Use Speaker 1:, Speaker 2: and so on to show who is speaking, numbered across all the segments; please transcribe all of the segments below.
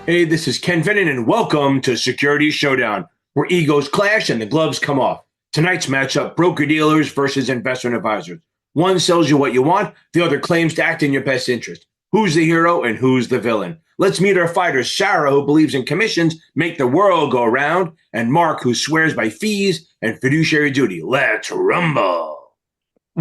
Speaker 1: Hey, this is Ken Finnan, and welcome to Security Showdown, where egos clash and the gloves come off. Tonight's matchup, broker-dealers versus investment advisors. One sells you what you want, the other claims to act in your best interest. Who's the hero and who's the villain? Let's meet our fighters, Sarah, who believes in commissions make the world go round, and Mark, who swears by fees and fiduciary duty. Let's rumble.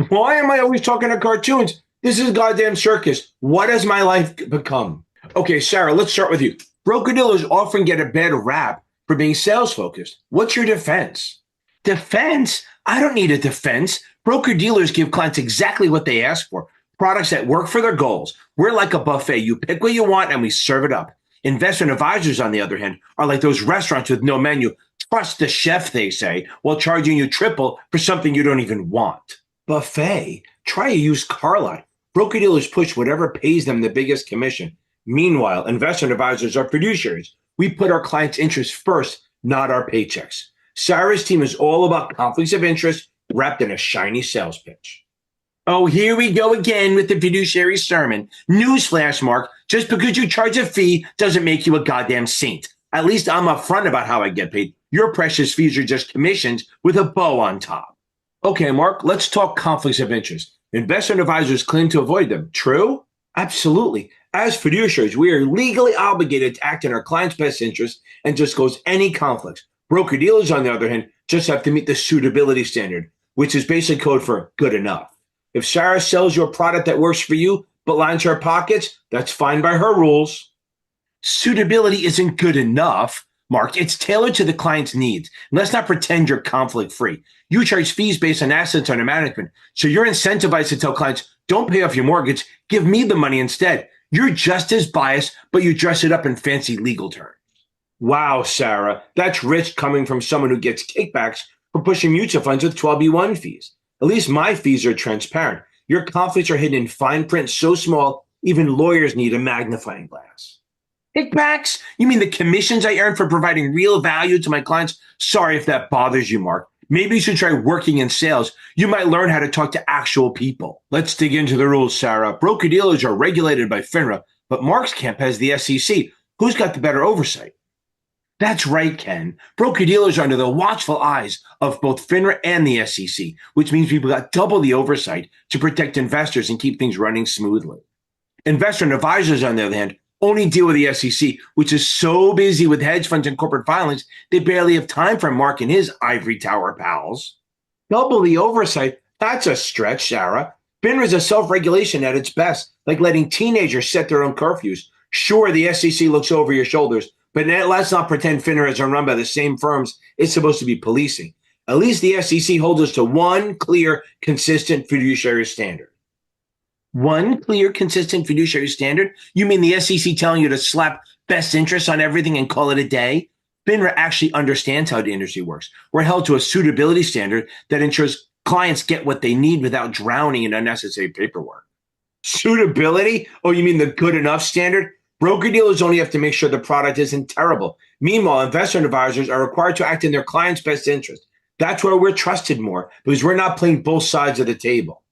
Speaker 1: Why am I always talking to cartoons? This is a goddamn circus. What has my life become? Okay, Sarah, let's start with you. Broker-dealers often get a bad rap for being sales-focused. What's your defense? Defense? I don't need a defense. Broker-dealers give clients exactly what they ask for, products that work for their goals. We're like a buffet. You pick what you want and we serve it up. Investment advisors, on the other hand, are like those restaurants with no menu. Trust the chef, they say, while charging you triple for something you don't even want. Buffet? Try a used car lot. Broker-dealers push whatever pays them the biggest commission. Meanwhile, investment advisors are fiduciaries. We put our clients' interests first, not our paychecks. Sarah's team is all about conflicts of interest wrapped in a shiny sales pitch. Oh, here we go again with the fiduciary sermon. Newsflash, Mark, just because you charge a fee doesn't make you a goddamn saint. At least I'm upfront about how I get paid. Your precious fees are just commissions with a bow on top. Okay, Mark, let's talk conflicts of interest. Investment advisors claim to avoid them. True? Absolutely. As fiduciaries, we are legally obligated to act in our client's best interest and disclose any conflicts. Broker-dealers, on the other hand, just have to meet the suitability standard, which is basic code for good enough. If Sarah sells you a product that works for you but lines her pockets, that's fine by her rules. Suitability isn't good enough, Mark. It's tailored to the client's needs. Let's not pretend you're conflict-free. You charge fees based on assets under management, so you're incentivized to tell clients, don't pay off your mortgage, give me the money instead. You're just as biased, but you dress it up in fancy legal terms. Wow, Sarah, that's rich coming from someone who gets kickbacks for pushing mutual funds with 12B1 fees. At least my fees are transparent. Your conflicts are hidden in fine print so small, even lawyers need a magnifying glass. Kickbacks? You mean the commissions I earn for providing real value to my clients? Sorry if that bothers you, Mark. Maybe you should try working in sales. You might learn how to talk to actual people. Let's dig into the rules, Sarah. Broker-dealers are regulated by FINRA, but Mark's camp has the SEC. Who's got the better oversight? That's right, Ken. Broker-dealers are under the watchful eyes of both FINRA and the SEC, which means people got double the oversight to protect investors and keep things running smoothly. Investment advisors, on the other hand, only deal with the SEC, which is so busy with hedge funds and corporate filings, they barely have time for Mark and his ivory tower pals. Double the oversight? That's a stretch, Sarah. FINRA is a self-regulation at its best, like letting teenagers set their own curfews. Sure, the SEC looks over your shoulders, but let's not pretend FINRA is run by the same firms it's supposed to be policing. At least the SEC holds us to one clear, consistent fiduciary standard. One clear, consistent fiduciary standard? You mean the SEC telling you to slap best interests on everything and call it a day? FINRA actually understands how the industry works. We're held to a suitability standard that ensures clients get what they need without drowning in unnecessary paperwork. Suitability? Oh, you mean the good enough standard? Broker-dealers only have to make sure the product isn't terrible. Meanwhile, investment advisors are required to act in their client's best interest. That's where we're trusted more, because we're not playing both sides of the table.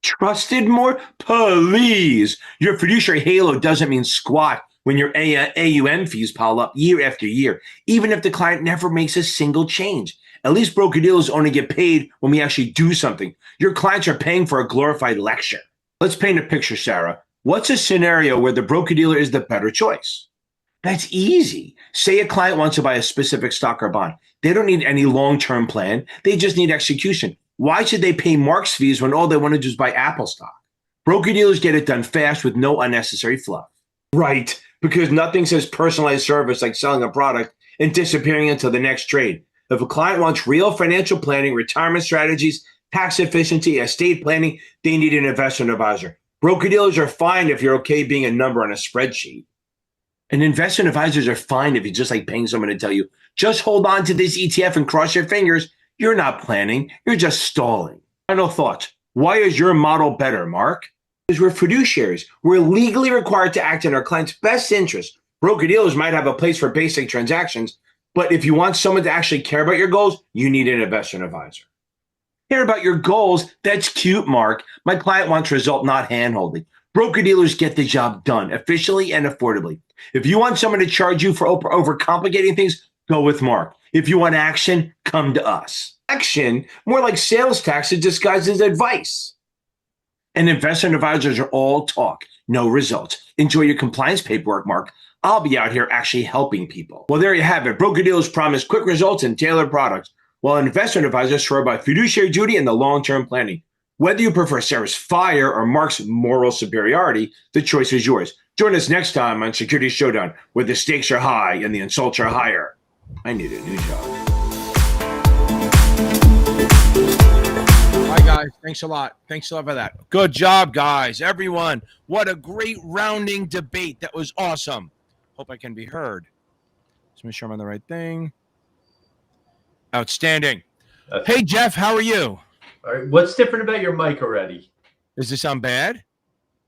Speaker 1: Trusted more? Please. Your fiduciary halo doesn't mean squat when your AUM fees pile up year after year, even if the client never makes a single change. At least broker-dealers only get paid when we actually do something. Your clients are paying for a glorified lecture. Let's paint a picture, Sarah. What's a scenario where the broker-dealer is the better choice? That's easy. Say a client wants to buy a specific stock or bond. They don't need any long-term plan. They just need execution. Why should they pay Mark's fees when all they want to do is buy Apple stock? Broker-dealers get it done fast with no unnecessary fluff. Right, because nothing says personalized service like selling a product and disappearing until the next trade. If a client wants real financial planning, retirement strategies, tax efficiency, estate planning, they need an investment advisor. Broker-dealers are fine if you're okay being a number on a spreadsheet. And investment advisors are fine if you just like paying someone to tell you, just hold on to this ETF and cross your fingers. You're not planning. You're just stalling. Final thoughts. Why is your model better, Mark? Because we're fiduciaries. We're legally required to act in our client's best interest. Broker-dealers might have a place for basic transactions, but if you want someone to actually care about your goals, you need an investment advisor. Care about your goals? That's cute, Mark. My client wants result, not hand-holding. Broker-dealers get the job done efficiently and affordably. If you want someone to charge you for overcomplicating things, go with Mark. If you want action, come to us. Action, more like sales taxes disguised as advice. And investment advisors are all talk, no results. Enjoy your compliance paperwork, Mark. I'll be out here actually helping people. Well, there you have it. Broker-dealers promise quick results and tailored products, while investment advisors swear by fiduciary duty and the long-term planning. Whether you prefer Sarah's fire or Mark's moral superiority, the choice is yours. Join us next time on Security Showdown, where the stakes are high and the insults are higher. I need a new job.
Speaker 2: Hi, guys. Thanks a lot. Thanks a lot for that. Good job, guys. Everyone, what a great rounding debate. That was awesome. Hope I can be heard. Let's make sure I'm on the right thing. Outstanding. Hey, Jeff, how are you?
Speaker 3: All right. What's different about your mic already?
Speaker 2: Does this sound bad?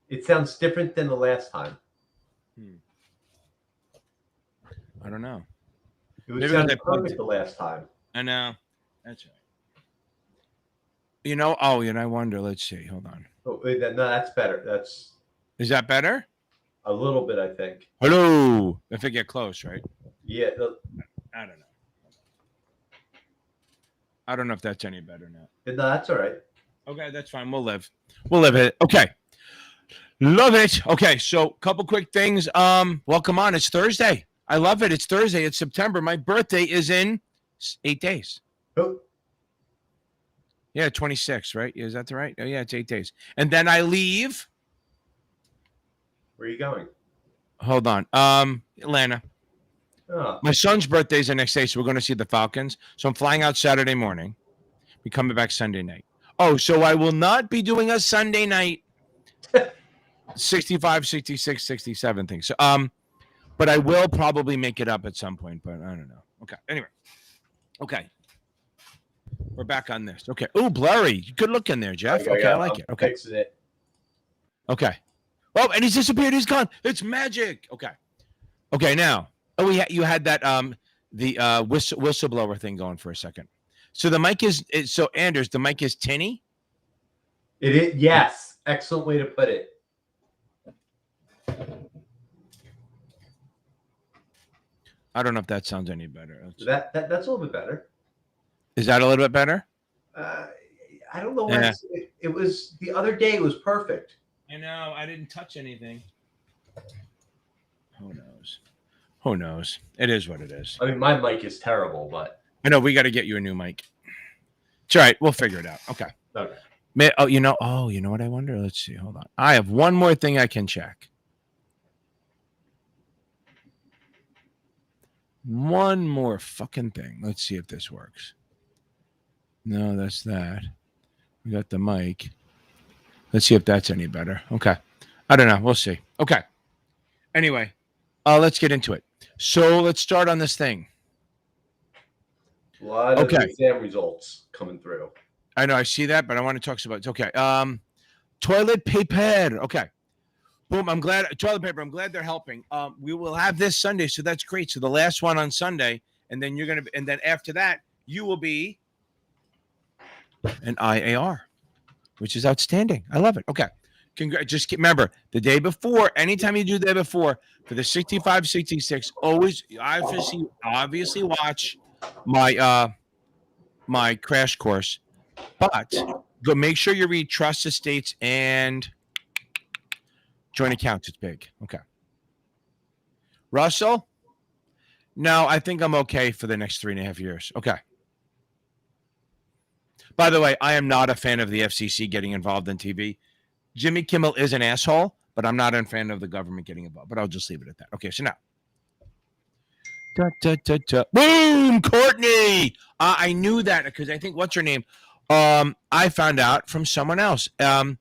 Speaker 3: It sounds different than the last time.
Speaker 2: I don't know.
Speaker 3: It sounded perfect the last time.
Speaker 2: I know. That's right. I wonder. Let's see. Hold on.
Speaker 3: Oh, wait, no, that's better.
Speaker 2: Is that better?
Speaker 3: A little bit, I think.
Speaker 2: Hello. If I get close, right?
Speaker 3: Yeah.
Speaker 2: I don't know. I don't know if that's any better now.
Speaker 3: No, that's all right.
Speaker 2: Okay, that's fine. We'll live it. Okay. Love it. Okay, so couple quick things. Well, come on. It's Thursday. I love it. It's Thursday. It's September. My birthday is in 8 days.
Speaker 3: Oh.
Speaker 2: Yeah, 26, right? Is that right? Oh, yeah, it's 8 days. And then I leave.
Speaker 3: Where are you going?
Speaker 2: Hold on. Atlanta.
Speaker 3: Oh.
Speaker 2: My son's birthday is the next day, so we're going to see the Falcons. So I'm flying out Saturday morning. We're coming back Sunday night. Oh, so I will not be doing a Sunday night 65, 66, 67 thing. So, but I will probably make it up at some point, but I don't know. Okay. Anyway. Okay. We're back on this. Okay. Oh, blurry. Good look in there, Jeff. Okay, I like it. Okay.
Speaker 3: Fixing it.
Speaker 2: Okay. Oh, and he's disappeared. He's gone. It's magic. Okay. Okay. Now, you had that the whistleblower thing going for a second. So the mic is so Anders. The mic is tinny.
Speaker 3: It is. Yes. Excellent way to put it.
Speaker 2: I don't know if that sounds any better.
Speaker 3: That's a little bit better.
Speaker 2: Is that a little bit better?
Speaker 3: I don't know. It was the other day. It was perfect.
Speaker 2: I know. I didn't touch anything. Who knows? Who knows? It is what it is.
Speaker 3: I mean, my mic is terrible, but
Speaker 2: I know we got to get you a new mic. It's all right. We'll figure it out. Okay.
Speaker 3: Okay.
Speaker 2: You know what I wonder? Let's see. Hold on. I have one more thing I can check. One more fucking thing. Let's see if this works. No, that's that. We got the mic. Let's see if that's any better. Okay. I don't know. We'll see. Okay. Anyway, let's get into it. So let's start on this thing.
Speaker 3: A lot of exam results coming through.
Speaker 2: I know. I see that, but I want to talk about it. Okay. Toilet paper. Okay. Boom. I'm glad. Toilet paper. I'm glad they're helping. We will have this Sunday, so that's great. So the last one on Sunday, and then and then after that, you will be an IAR, which is outstanding. I love it. Okay. Just remember the day before, anytime you do the day before for the 65, 66, always obviously watch my my crash course, but go make sure you read trust estates and joint accounts. It's big. Okay. Russell? No, I think I'm okay for the next 3.5 years. Okay. By the way, I am not a fan of the FCC getting involved in TV. Jimmy Kimmel is an asshole, but I'm not a fan of the government getting involved. But I'll just leave it at that. Okay, so now. Boom, Courtney. I knew that because I think, what's her name? I found out from someone else. Oh,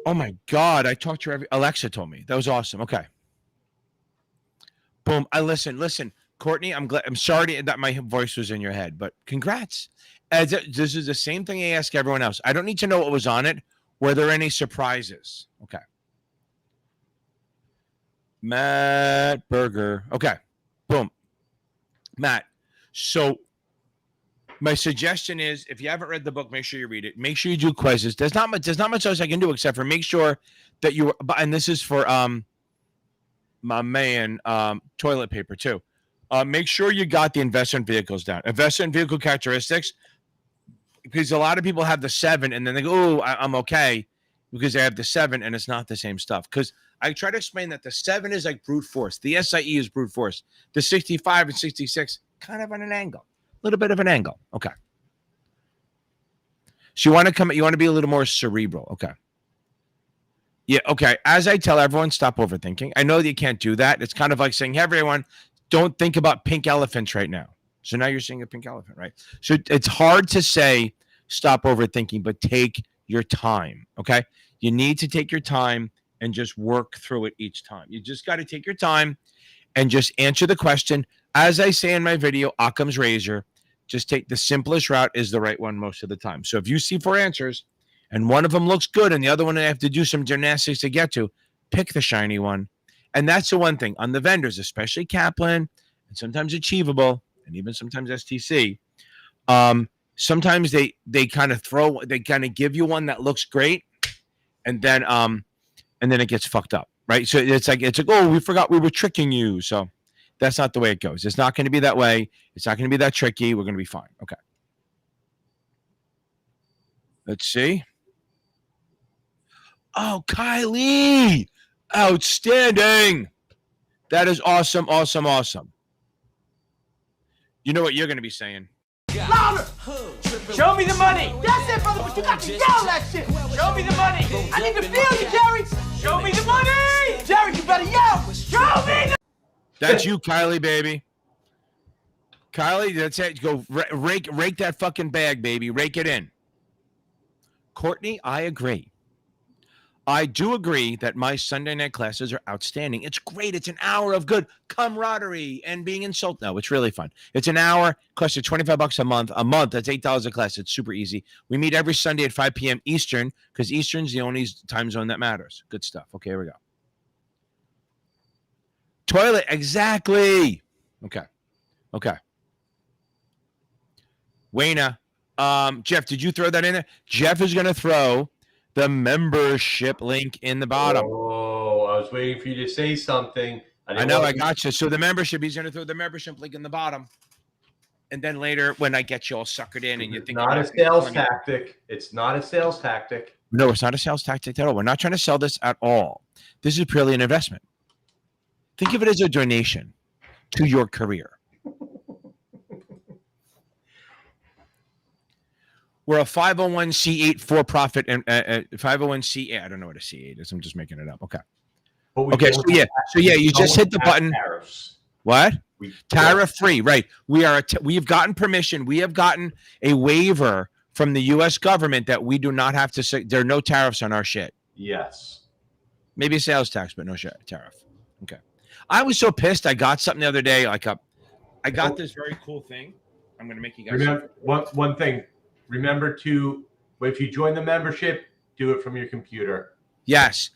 Speaker 2: my God. I talked to her. Alexa told me. That was awesome. Okay. Boom. Listen. Courtney, I'm sorry that my voice was in your head, but congrats. This is the same thing I ask everyone else. I don't need to know what was on it. Were there any surprises? Okay. Matt Berger. Okay. Boom. Matt. So My suggestion is, if you haven't read the book, make sure you read it. Make sure you do quizzes. There's not much else I can do except for make sure that you. And this is for my man, toilet paper too. Make sure you got the investment vehicles down. Investment vehicle characteristics, because a lot of people have the 7 and then they go, "Oh, I'm okay," because they have the 7 and it's not the same stuff. Because I try to explain that the 7 is like brute force. The SIE is brute force. The 65 and 66 kind of on an angle. Little bit of an angle. Okay. So you want to be a little more cerebral. Okay. Yeah. Okay. As I tell everyone, stop overthinking. I know that you can't do that. It's kind of like saying, hey, everyone, don't think about pink elephants right now. So now you're seeing a pink elephant, right? So it's hard to say stop overthinking, but take your time. Okay. You need to take your time and just work through it each time. You just got to take your time and just answer the question. As I say in my video, Occam's razor, just take the simplest route is the right one most of the time. So if you see 4 answers and one of them looks good and the other one I have to do some gymnastics to get to, pick the shiny one. And that's the one thing on the vendors, especially Kaplan and sometimes Achievable and even sometimes STC. Sometimes they kind of give you one that looks great and then it gets fucked up, right? So it's like, oh, we forgot we were tricking you. So that's not the way it goes. It's not going to be that way. It's not going to be that tricky. We're going to be fine. Okay. Let's see. Oh, Kylie. Outstanding. That is awesome, awesome, awesome. You know what you're going to be saying?
Speaker 4: Louder! Show me the money! That's it, brother, but you got to yell that shit! Show me the money! I need to feel you, Jerry! Show me the money! Jerry, you better yell! Show me the...
Speaker 2: That's you, Kylie, baby. Kylie, that's it. Go rake that fucking bag, baby. Rake it in. Courtney, I agree. I do agree that my Sunday night classes are outstanding. It's great. It's an hour of good camaraderie and being insulted. No, it's really fun. It's an hour, costs you $25 a month. A month, that's $8 a class. It's super easy. We meet every Sunday at 5 p.m. Eastern because Eastern's the only time zone that matters. Good stuff. Okay, here we go. Toilet, exactly. Okay. Wayna, Jeff, did you throw that in there? Jeff is going to throw the membership link in the bottom.
Speaker 3: Oh, I was waiting for you to say something.
Speaker 2: I know, I got you. So the membership, he's going to throw the membership link in the bottom. And then later, when I get you all suckered in and you think...
Speaker 3: Not a sales tactic. It's not a sales tactic.
Speaker 2: No, it's not a sales tactic at all. We're not trying to sell this at all. This is purely an investment. Think of it as a donation to your career. We're a 501c8 for-profit and 501c8. I don't know what a C8 is. I'm just making it up. Okay. Okay. So yeah, you just hit the button.
Speaker 3: Tariffs.
Speaker 2: What? Tariff-free, right? We've gotten permission. We have gotten a waiver from the U.S. government that we do not have to say. There are no tariffs on our shit.
Speaker 3: Yes.
Speaker 2: Maybe a sales tax, but no tariff. Okay. I was so pissed. I got something the other day. I got this very cool thing. I'm going to make you guys.
Speaker 3: Remember one thing. Remember to, if you join the membership, do it from your computer.
Speaker 2: Yes.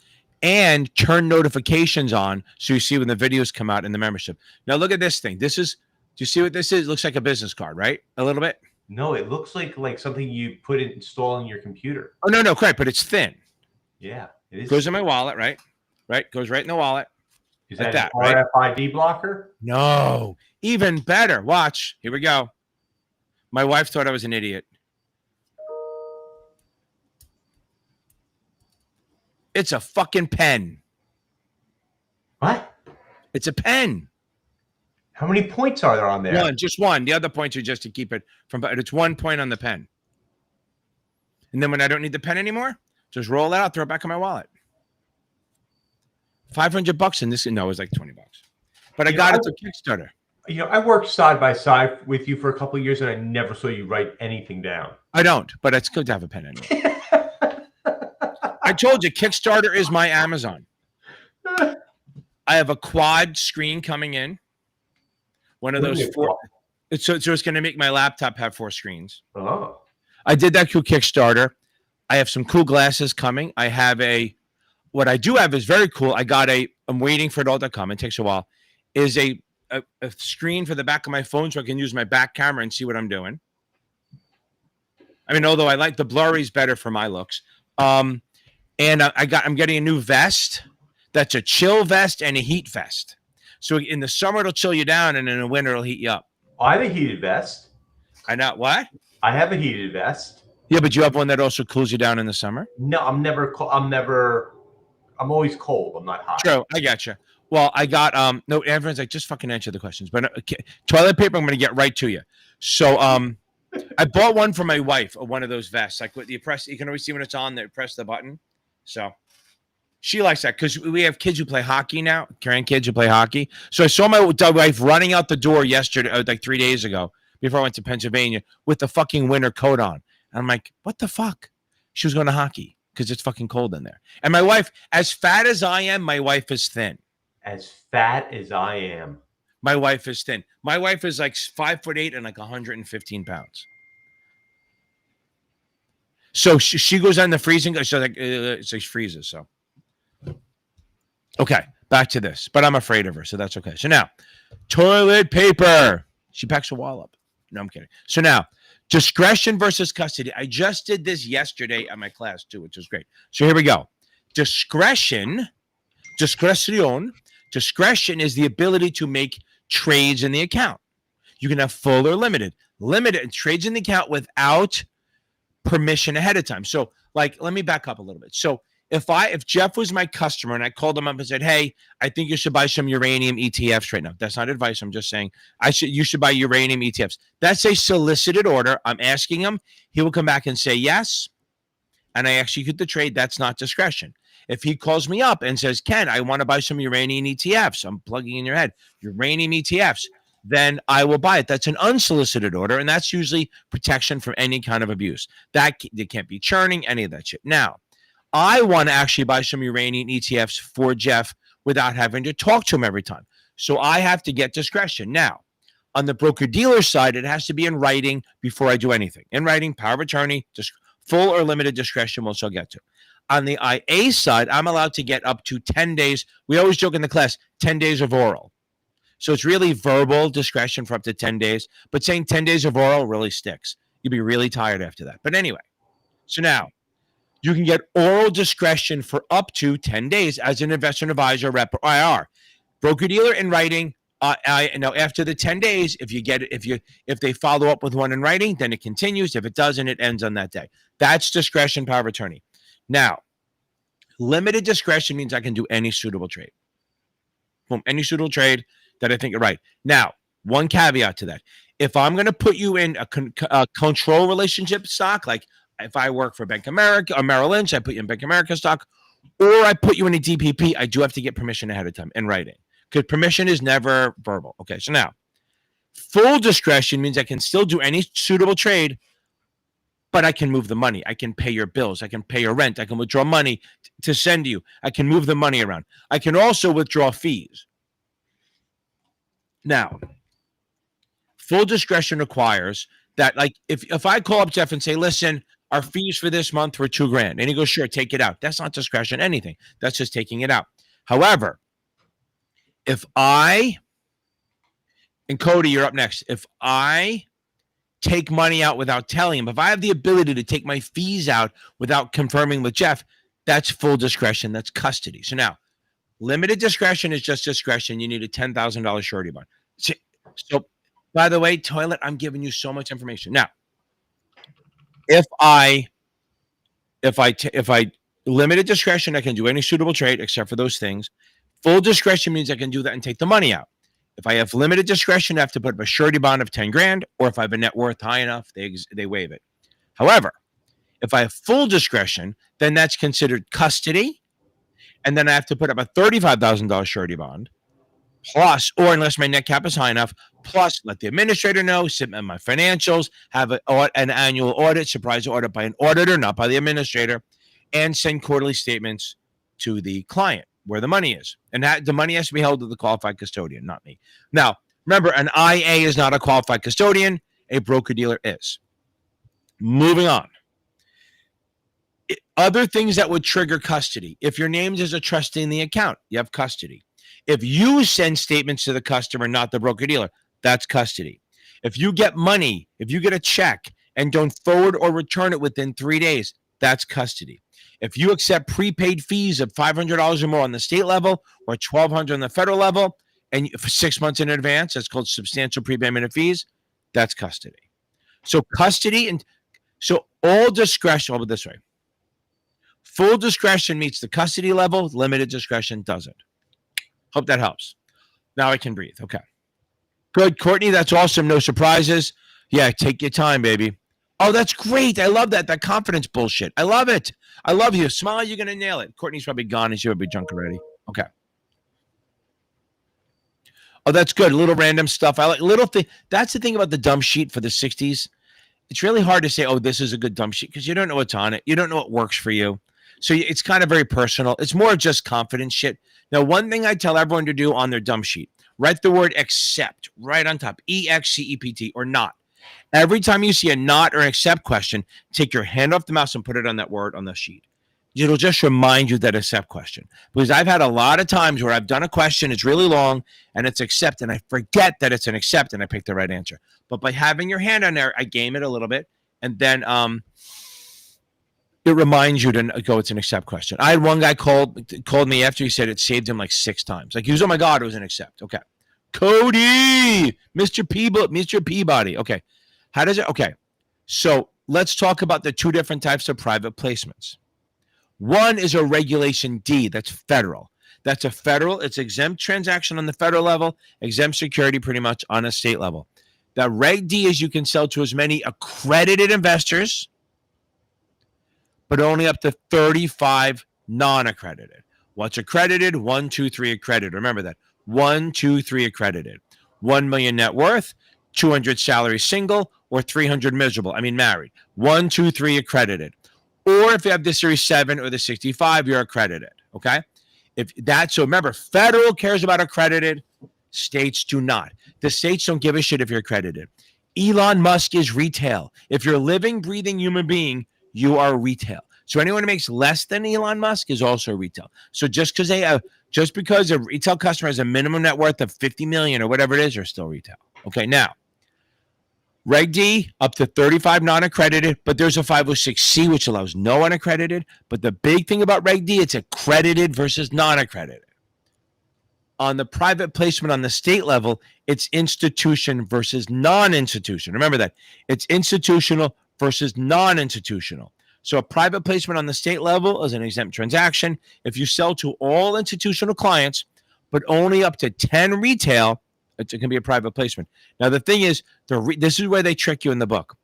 Speaker 2: And turn notifications on so you see when the videos come out in the membership. Now look at this thing. Do you see what this is? It looks like a business card, right? A little bit.
Speaker 3: No, it looks like something you install in your computer.
Speaker 2: Oh, no, correct. But it's thin.
Speaker 3: Yeah, it is.
Speaker 2: Goes in my wallet, right? Right. Goes right in the wallet.
Speaker 3: Is
Speaker 2: like
Speaker 3: that
Speaker 2: right?
Speaker 3: RFID blocker?
Speaker 2: No, even better. Watch. Here we go. My wife thought I was an idiot. It's a fucking pen.
Speaker 3: What?
Speaker 2: It's a pen.
Speaker 3: How many points are there on there?
Speaker 2: One, just one. The other points are just to keep it from. It's 1 point on the pen. And then when I don't need the pen anymore, just roll it out, throw it back in my wallet. $500 in this. No, it was like $20. But I got it to Kickstarter.
Speaker 3: I worked side by side with you for a couple of years, and I never saw you write anything down.
Speaker 2: I don't, but it's good to have a pen anyway. I told you, Kickstarter is my Amazon. I have a quad screen coming in. One of those 4. So it's going to make my laptop have 4 screens.
Speaker 3: Oh.
Speaker 2: I did that through Kickstarter. I have some cool glasses coming. I have what I do have is very cool. I'm waiting for it all to come. It takes a while. Is a screen for the back of my phone so I can use my back camera and see what I'm doing. I mean, although I like the blurry's better for my looks. And I'm getting a new vest. That's a chill vest and a heat vest. So in the summer it'll chill you down, and in the winter it'll heat you up.
Speaker 3: I have a heated vest.
Speaker 2: I know what?
Speaker 3: I have a heated vest.
Speaker 2: Yeah, but you have one that also cools you down in the summer.
Speaker 3: No, I'm always cold. I'm not hot.
Speaker 2: True, I got you. Well, I got no. Everyone's like, just fucking answer the questions. But okay, toilet paper, I'm going to get right to you. So I bought one for my wife, one of those vests. Like what you press, you can always see when it's on there. Press the button. So she likes that because we have kids who play hockey now, grandkids who play hockey. So I saw my wife running out the door yesterday, like 3 days ago, before I went to Pennsylvania, with the fucking winter coat on. And I'm like, what the fuck? She was going to hockey because it's fucking cold in there. And my wife, as fat as I am, my wife is thin.
Speaker 3: As fat as I am.
Speaker 2: My wife is thin. My wife is like 5'8" and like 115 pounds. So she goes on the freezing. She's like, she freezes. So, okay, back to this. But I'm afraid of her, so that's okay. So now, toilet paper. She packs a wall up. No, I'm kidding. So now, discretion versus custody. I just did this yesterday at my class too, which was great. So here we go. Discretion is the ability to make trades in the account. You can have full or limited. Limited trades in the account without permission ahead of time. So, like, let me back up a little bit. So, if Jeff was my customer and I called him up and said, "Hey, I think you should buy some uranium ETFs right now." That's not advice. I'm just saying you should buy uranium ETFs. That's a solicited order. I'm asking him. He will come back and say yes, and I execute the trade. That's not discretion. If he calls me up and says, "Ken, I want to buy some uranium ETFs," I'm plugging in your head, uranium ETFs, then I will buy it. That's an unsolicited order, and that's usually protection from any kind of abuse. They can't be churning, any of that shit. Now, I want to actually buy some uranium ETFs for Jeff without having to talk to him every time. So I have to get discretion. Now, on the broker-dealer side, it has to be in writing before I do anything. In writing, power of attorney, just full or limited discretion, which I'll get to. On the IA side, I'm allowed to get up to 10 days. We always joke in the class, 10 days of oral. So it's really verbal discretion for up to 10 days. But saying 10 days of oral really sticks. You'll be really tired after that. But anyway, so now you can get oral discretion for up to 10 days as an investment advisor, rep, or IR. Broker-dealer in writing. After the 10 days, if they follow up with one in writing, then it continues. If it doesn't, it ends on that day. That's discretion, power of attorney. Now, limited discretion means I can do any suitable trade. Boom, any suitable trade that I think are right. Now, one caveat to that. If I'm going to put you in a control relationship stock, like if I work for Bank of America or Merrill Lynch, I put you in Bank of America stock, or I put you in a DPP, I do have to get permission ahead of time in writing because permission is never verbal. Okay, so now, full discretion means I can still do any suitable trade, but I can move the money. I can pay your bills. I can pay your rent. I can withdraw money to send to you. I can move the money around. I can also withdraw fees. Now, full discretion requires that, like, if I call up Jeff and say, "Listen, our fees for this month were $2,000,000," and he goes, "Sure, take it out." That's not discretion, anything. That's just taking it out. However, and Cody, you're up next. If I take money out without telling him, if I have the ability to take my fees out without confirming with Jeff, that's full discretion. That's custody. So now, limited discretion is just discretion. You need a $10,000 surety bond. So, by the way, toilet, I'm giving you so much information. Now, if I limited discretion, I can do any suitable trade except for those things. Full discretion means I can do that and take the money out. If I have limited discretion, I have to put up a surety bond of 10 grand, or if I have a net worth high enough, they waive it. However, if I have full discretion, then that's considered custody. And then I have to put up a $35,000 surety bond plus, or unless my net cap is high enough, plus let the administrator know, submit my financials, have an annual audit, surprise audit by an auditor, not by the administrator, and send quarterly statements to the client where the money is. And the money has to be held to the qualified custodian, not me. Now, remember, an IA is not a qualified custodian. A broker-dealer is. Moving on. Other things that would trigger custody. If you're named as a trustee in the account, you have custody. If you send statements to the customer, not the broker-dealer, that's custody. If you get money, if you get a check and don't forward or return it within 3 days, that's custody. If you accept prepaid fees of $500 or more on the state level or $1,200 on the federal level, and for 6 months in advance, that's called substantial prepayment of fees, that's custody. So custody and so all discretion, I'll put it this way. Full discretion meets the custody level, limited discretion doesn't. Hope that helps. Now I can breathe. Okay. Good. Courtney, that's awesome. No surprises. Yeah, take your time, baby. Oh, that's great. I love that. That confidence bullshit. I love it. I love you. Smile, you're going to nail it. Courtney's probably gone and she would be drunk already. Okay. Oh, that's good. Little random stuff. I like little thing. That's the thing about the dumb sheet for the 60s. It's really hard to say, oh, this is a good dumb sheet because you don't know what's on it. You don't know what works for you. So it's kind of very personal. It's more just confidence shit. Now, one thing I tell everyone to do on their dumb sheet, write the word accept right on top, EXCEPT or not. Every time you see a not or an accept question, take your hand off the mouse and put it on that word on the sheet. It'll just remind you that accept question. Because I've had a lot of times where I've done a question, it's really long, and it's accept, and I forget that it's an accept, and I pick the right answer. But by having your hand on there, I game it a little bit, and then it reminds you to go, it's an accept question. I had one guy called me after he said it saved him like 6 times. Like he was, oh my God, it was an accept. Okay. Cody, Mr. Peabody. Okay. How does it? Okay. So let's talk about the 2 different types of private placements. One is a Regulation D. That's federal. That's a federal. It's exempt transaction on the federal level, exempt security pretty much on a state level. The Reg D is you can sell to as many accredited investors, but only up to 35 non-accredited. What's accredited? 1, 2, 3 accredited. Remember that. 1, 2, 3 accredited. 1 million net worth, 200 salary single, or 300 married. 1, 2, 3 accredited. Or if you have the Series 7 or the 65, you're accredited. Okay? So remember, federal cares about accredited, states do not. The states don't give a shit if you're accredited. Elon Musk is retail. If you're a living, breathing human being, you are retail. So anyone who makes less than Elon Musk is also retail. So just because a retail customer has a minimum net worth of 50 million or whatever it is, they're still retail. Okay, now, Reg D, up to 35 non-accredited, but there's a 506C, which allows no unaccredited. But the big thing about Reg D, it's accredited versus non-accredited. On the private placement on the state level, it's institution versus non-institution. Remember that. It's institutional versus non-institutional. So a private placement on the state level is an exempt transaction. If you sell to all institutional clients, but only up to 10 retail, it can be a private placement. Now, the thing is, this is where they trick you in the book.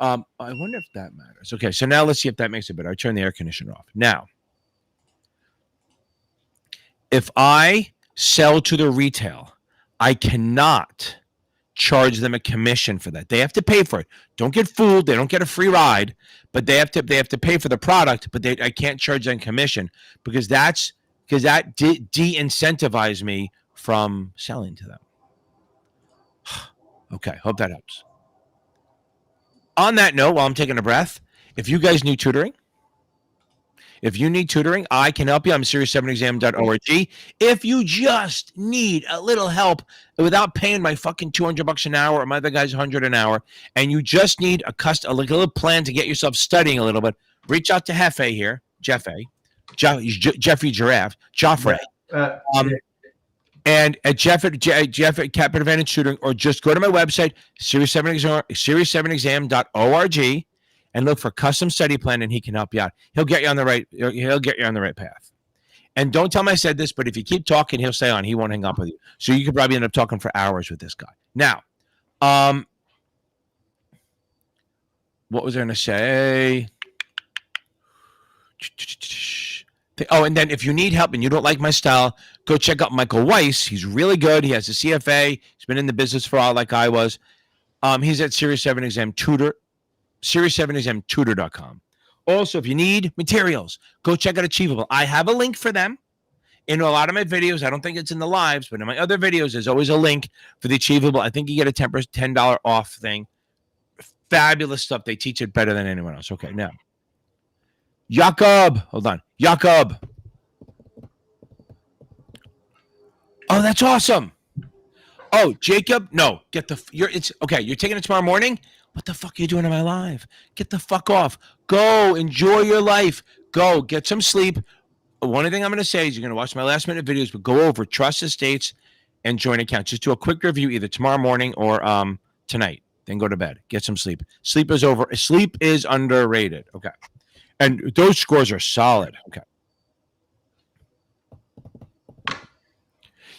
Speaker 2: I wonder if that matters. Okay, so now let's see if that makes it better. I turn the air conditioner off. Now, if I sell to the retail, I cannot charge them a commission for that. They have to pay for it. Don't get fooled. They don't get a free ride, but they have to pay for the product, but I can't charge them commission because that de-incentivizes me from selling to them. Okay, hope that helps. On that note, while I'm taking a breath, if you guys need tutoring, I can help you. I'm Series7exam.org. If you just need a little help without paying my fucking $200 an hour or my other guy's $100 an hour, and you just need a little plan to get yourself studying a little bit, reach out to Jeffrey here, Jeffrey Giraffe, Joffrey. And at Jeff at Capital Advantage Tutoring, or just go to my website, Series7exam.org, and look for custom study plan, and he can help you out. He'll get you on the right path. And don't tell him I said this, but if you keep talking, he'll stay on. He won't hang up with you. So you could probably end up talking for hours with this guy. Now, what was I going to say? Oh, and then if you need help and you don't like my style, go check out Michael Weiss. He's really good. He has a CFA. He's been in the business for a while, like I was. He's at Series 7 Exam Tutor, Series7examtutor.com. Also, if you need materials, go check out Achievable. I have a link for them in a lot of my videos. I don't think it's in the lives, but in my other videos, there's always a link for the Achievable. I think you get a $10 off thing. Fabulous stuff. They teach it better than anyone else. Okay, now. Jakob. Hold on. Jakob. Oh, that's awesome. Oh, Jacob. No, it's okay. You're taking it tomorrow morning. What the fuck are you doing in my life? Get the fuck off. Go enjoy your life. Go get some sleep. One thing I'm going to say is you're going to watch my last minute videos, but go over trust estates and joint accounts. Just do a quick review either tomorrow morning or tonight. Then go to bed. Get some sleep. Sleep is underrated. Okay. And those scores are solid. Okay.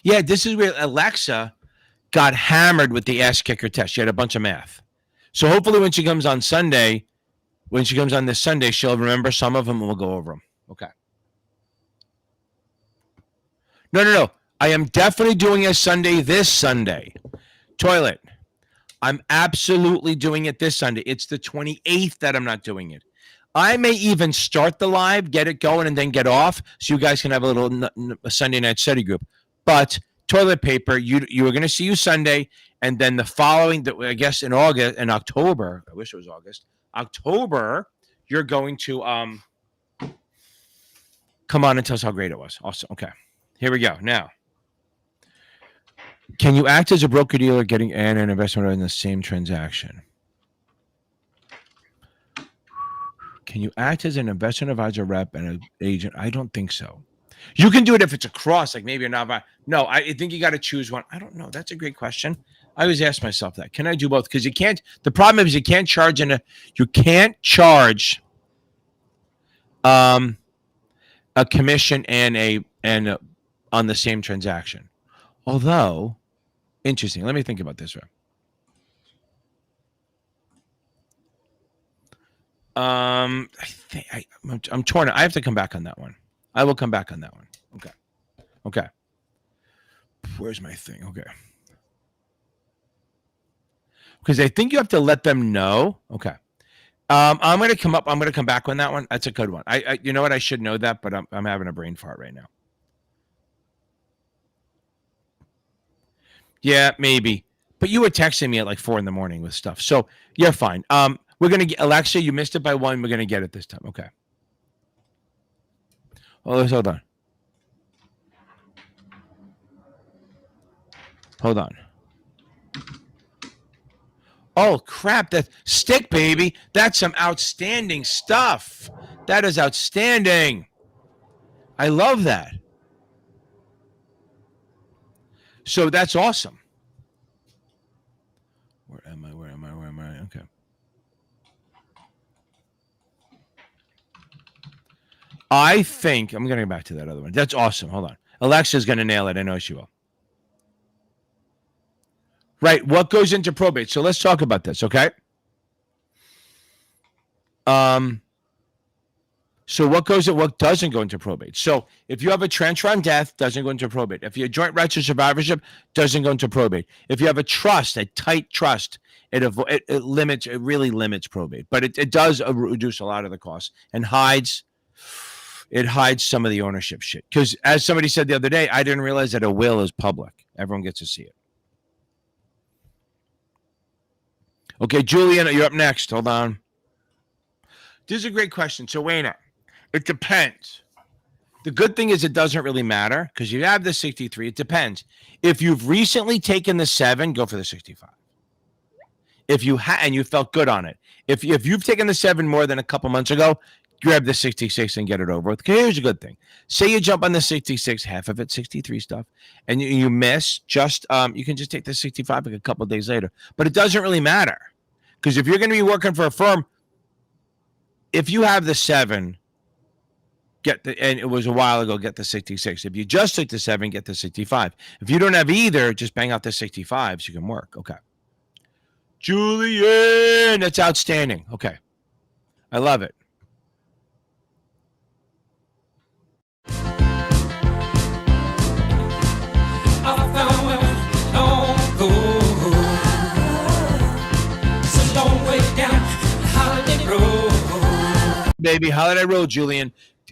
Speaker 2: Yeah, this is where Alexa got hammered with the ass kicker test. She had a bunch of math. So hopefully when she comes on this Sunday, she'll remember some of them and we'll go over them. Okay. No. I am definitely doing a Sunday this Sunday. Toilet. I'm absolutely doing it this Sunday. It's the 28th that I'm not doing it. I may even start the live, get it going, and then get off so you guys can have a Sunday night study group. But toilet paper, you are going to see you Sunday, and then the following, I guess in October, I wish it was August, October, you're going to come on and tell us how great it was. Awesome. Okay, here we go. Now, can you act as a broker-dealer getting an investment in the same transaction? Can you act as an investment advisor rep and an agent? I don't think so. You can do it if it's a cross, like maybe you're not. No, I think you got to choose one. I don't know. That's a great question. I always ask myself that. Can I do both? Because you can't. The problem is you can't charge a commission and on the same transaction. Although, interesting. Let me think about this. I'm torn. I have to come back on that one. I will come back on that one. Okay. Where's my thing? Okay. Because I think you have to let them know. Okay. I'm going to come back on that one. That's a good one. I you know what? I should know that, but I'm having a brain fart right now. Yeah, maybe. But you were texting me at like 4 a.m. with stuff. So you're fine. We're going to get Alexa, you missed it by 1. We're going to get it this time. Okay. Oh, hold on. Oh, crap. That stick, baby. That's some outstanding stuff. That is outstanding. I love that. So that's awesome. Where am I? Okay. I think I'm going to go back to that other one. That's awesome. Hold on. Alexa's going to nail it. I know she will. Right. What goes into probate? So let's talk about this. Okay. So what doesn't go into probate? So if you have a transfer on death, doesn't go into probate. If you have joint rights or survivorship, doesn't go into probate. If you have a trust, a tight trust, it really limits probate, but it does reduce a lot of the costs and hides some of the ownership shit. Because as somebody said the other day, I didn't realize that a will is public. Everyone gets to see it. Okay, Julian, you're up next. Hold on. This is a great question. So, Wayne, it depends. The good thing is it doesn't really matter because you have the 63. It depends. If you've recently taken the 7, go for the 65. If you and you felt good on it. If you've taken the 7 more than a couple months ago, grab the 66 and get it over with. Here's a good thing. Say you jump on the 66, half of it 63 stuff, and you miss, you can just take the 65 like a couple of days later. But it doesn't really matter because if you're going to be working for a firm, if you have the 7, and it was a while ago, get the 66. If you just took the 7, get the 65. If you don't have either, just bang out the 65 so you can work. Okay. Julian, that's outstanding. Okay. I love it. Baby, holiday road, Julian.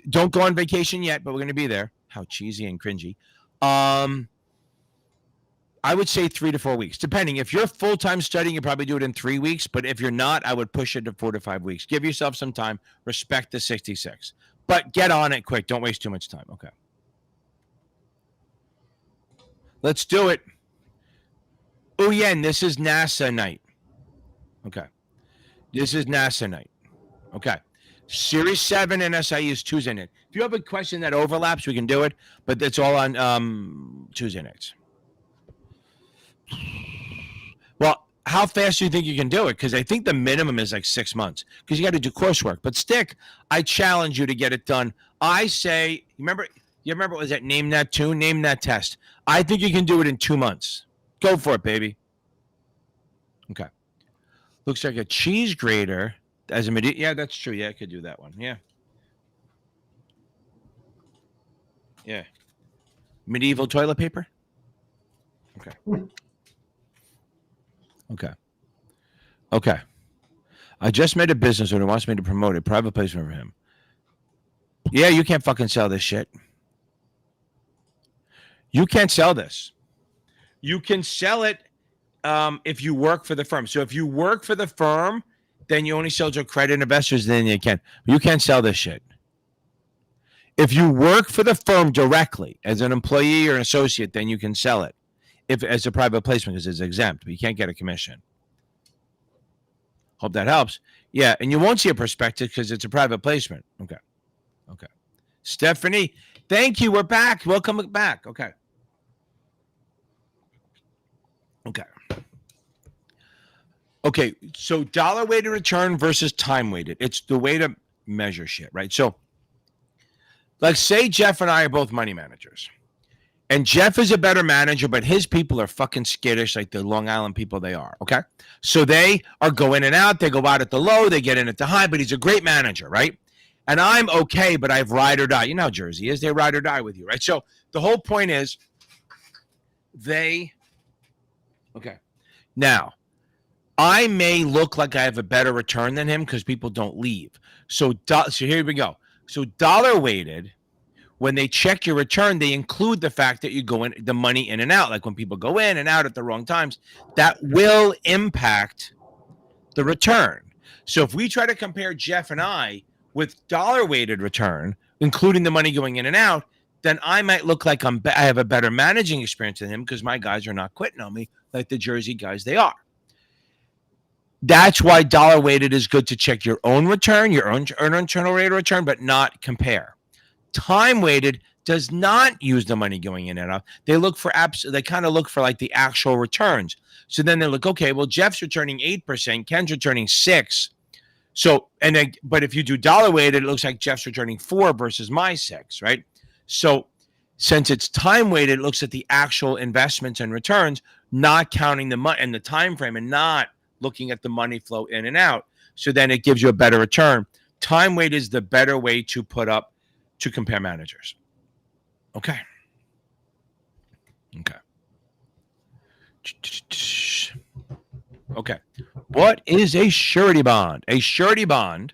Speaker 2: Don't go on vacation yet, but we're going to be there. How cheesy and cringy. I would say 3 to 4 weeks, depending. If you're full-time studying, you probably do it in 3 weeks. But if you're not, I would push it to 4 to 5 weeks. Give yourself some time. Respect the 66. But get on it quick. Don't waste too much time. Okay. Let's do it. Oh, yeah, and this is NASAA night. Okay. This is NASA night. Okay. Series 7 NSIE is Tuesday night. If you have a question that overlaps, we can do it, but it's all on Tuesday nights. Well, how fast do you think you can do it? Because I think the minimum is like 6 months because you got to do coursework. But Stick, I challenge you to get it done. I say, you remember what was that? Name that tune, name that test. I think you can do it in 2 months. Go for it, baby. Okay. Looks like a cheese grater as a medieval. Yeah, that's true. Yeah, I could do that one. Yeah. Yeah. Medieval toilet paper. Okay. Okay. Okay. I just made a business owner who wants me to promote a private placement for him. Yeah, you can't fucking sell this shit. You can't sell this. You can sell it if you work for the firm. So if you work for the firm, then you only sell to accredited investors, then you can. You can't sell this shit. If you work for the firm directly as an employee or an associate, then you can sell it. If as a private placement because it's exempt, but you can't get a commission. Hope that helps. Yeah, and you won't see a prospectus because it's a private placement. Okay. Okay. Stephanie, thank you. We're back. Welcome back. Okay. Okay. Okay, so dollar weighted return versus time weighted. It's the way to measure shit, right? So let's say Jeff and I are both money managers. And Jeff is a better manager, but his people are fucking skittish like the Long Island people they are, okay? So they are go in and out. They go out at the low. They get in at the high, but he's a great manager, right? And I'm okay, but I have ride or die. You know how Jersey is. They ride or die with you, right? So the whole point is okay. Now, I may look like I have a better return than him because people don't leave. So here we go. So dollar weighted, when they check your return, they include the fact that you go in the money in and out. Like when people go in and out at the wrong times, that will impact the return. So if we try to compare Jeff and I with dollar weighted return, including the money going in and out, then I might look like I have a better managing experience than him because my guys are not quitting on me like the Jersey guys they are. That's why dollar weighted is good to check your own return, your own internal rate of return, but not compare. Time weighted does not use the money going in and out. They look for they kind of look for like the actual returns. So then they're like, okay, well, Jeff's returning 8%, Ken's returning 6%. So, and then, but if you do dollar weighted, it looks like Jeff's returning 4 versus my 6, right? So since it's time weighted, it looks at the actual investments and returns, not counting the money and the time frame and not looking at the money flow in and out. So then it gives you a better return. Time weight is the better way to compare managers. Okay. Okay. Okay. What is a surety bond? A surety bond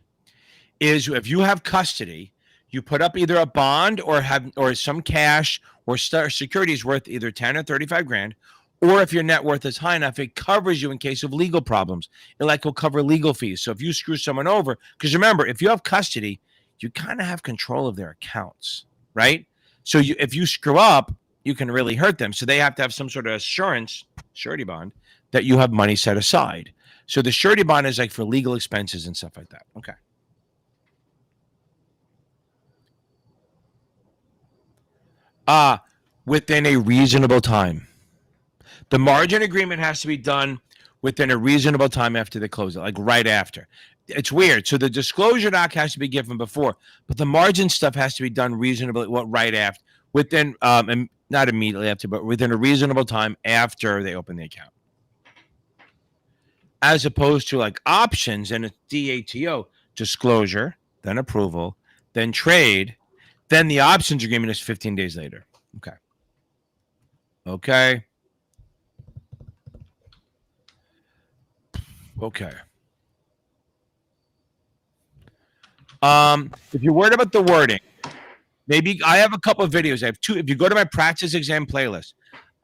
Speaker 2: is if you have custody, you put up either a bond or some cash or securities worth either 10 or 35 grand, or if your net worth is high enough, it covers you in case of legal problems. It will cover legal fees. So if you screw someone over, because remember, if you have custody, you kind of have control of their accounts, right? So if you screw up, you can really hurt them. So they have to have some sort of assurance, surety bond, that you have money set aside. So the surety bond is like for legal expenses and stuff like that. Okay. Within a reasonable time. The margin agreement has to be done within a reasonable time after they close it, like right after. It's weird. So the disclosure doc has to be given before, but the margin stuff has to be done reasonably, right after, within, and not immediately after, but within a reasonable time after they open the account. As opposed to like options and a DATO, disclosure, then approval, then trade, then the options agreement is 15 days later. Okay. Okay. Okay. If you're worried about the wording, maybe I have a couple of videos. I have 2. If you go to my practice exam playlist,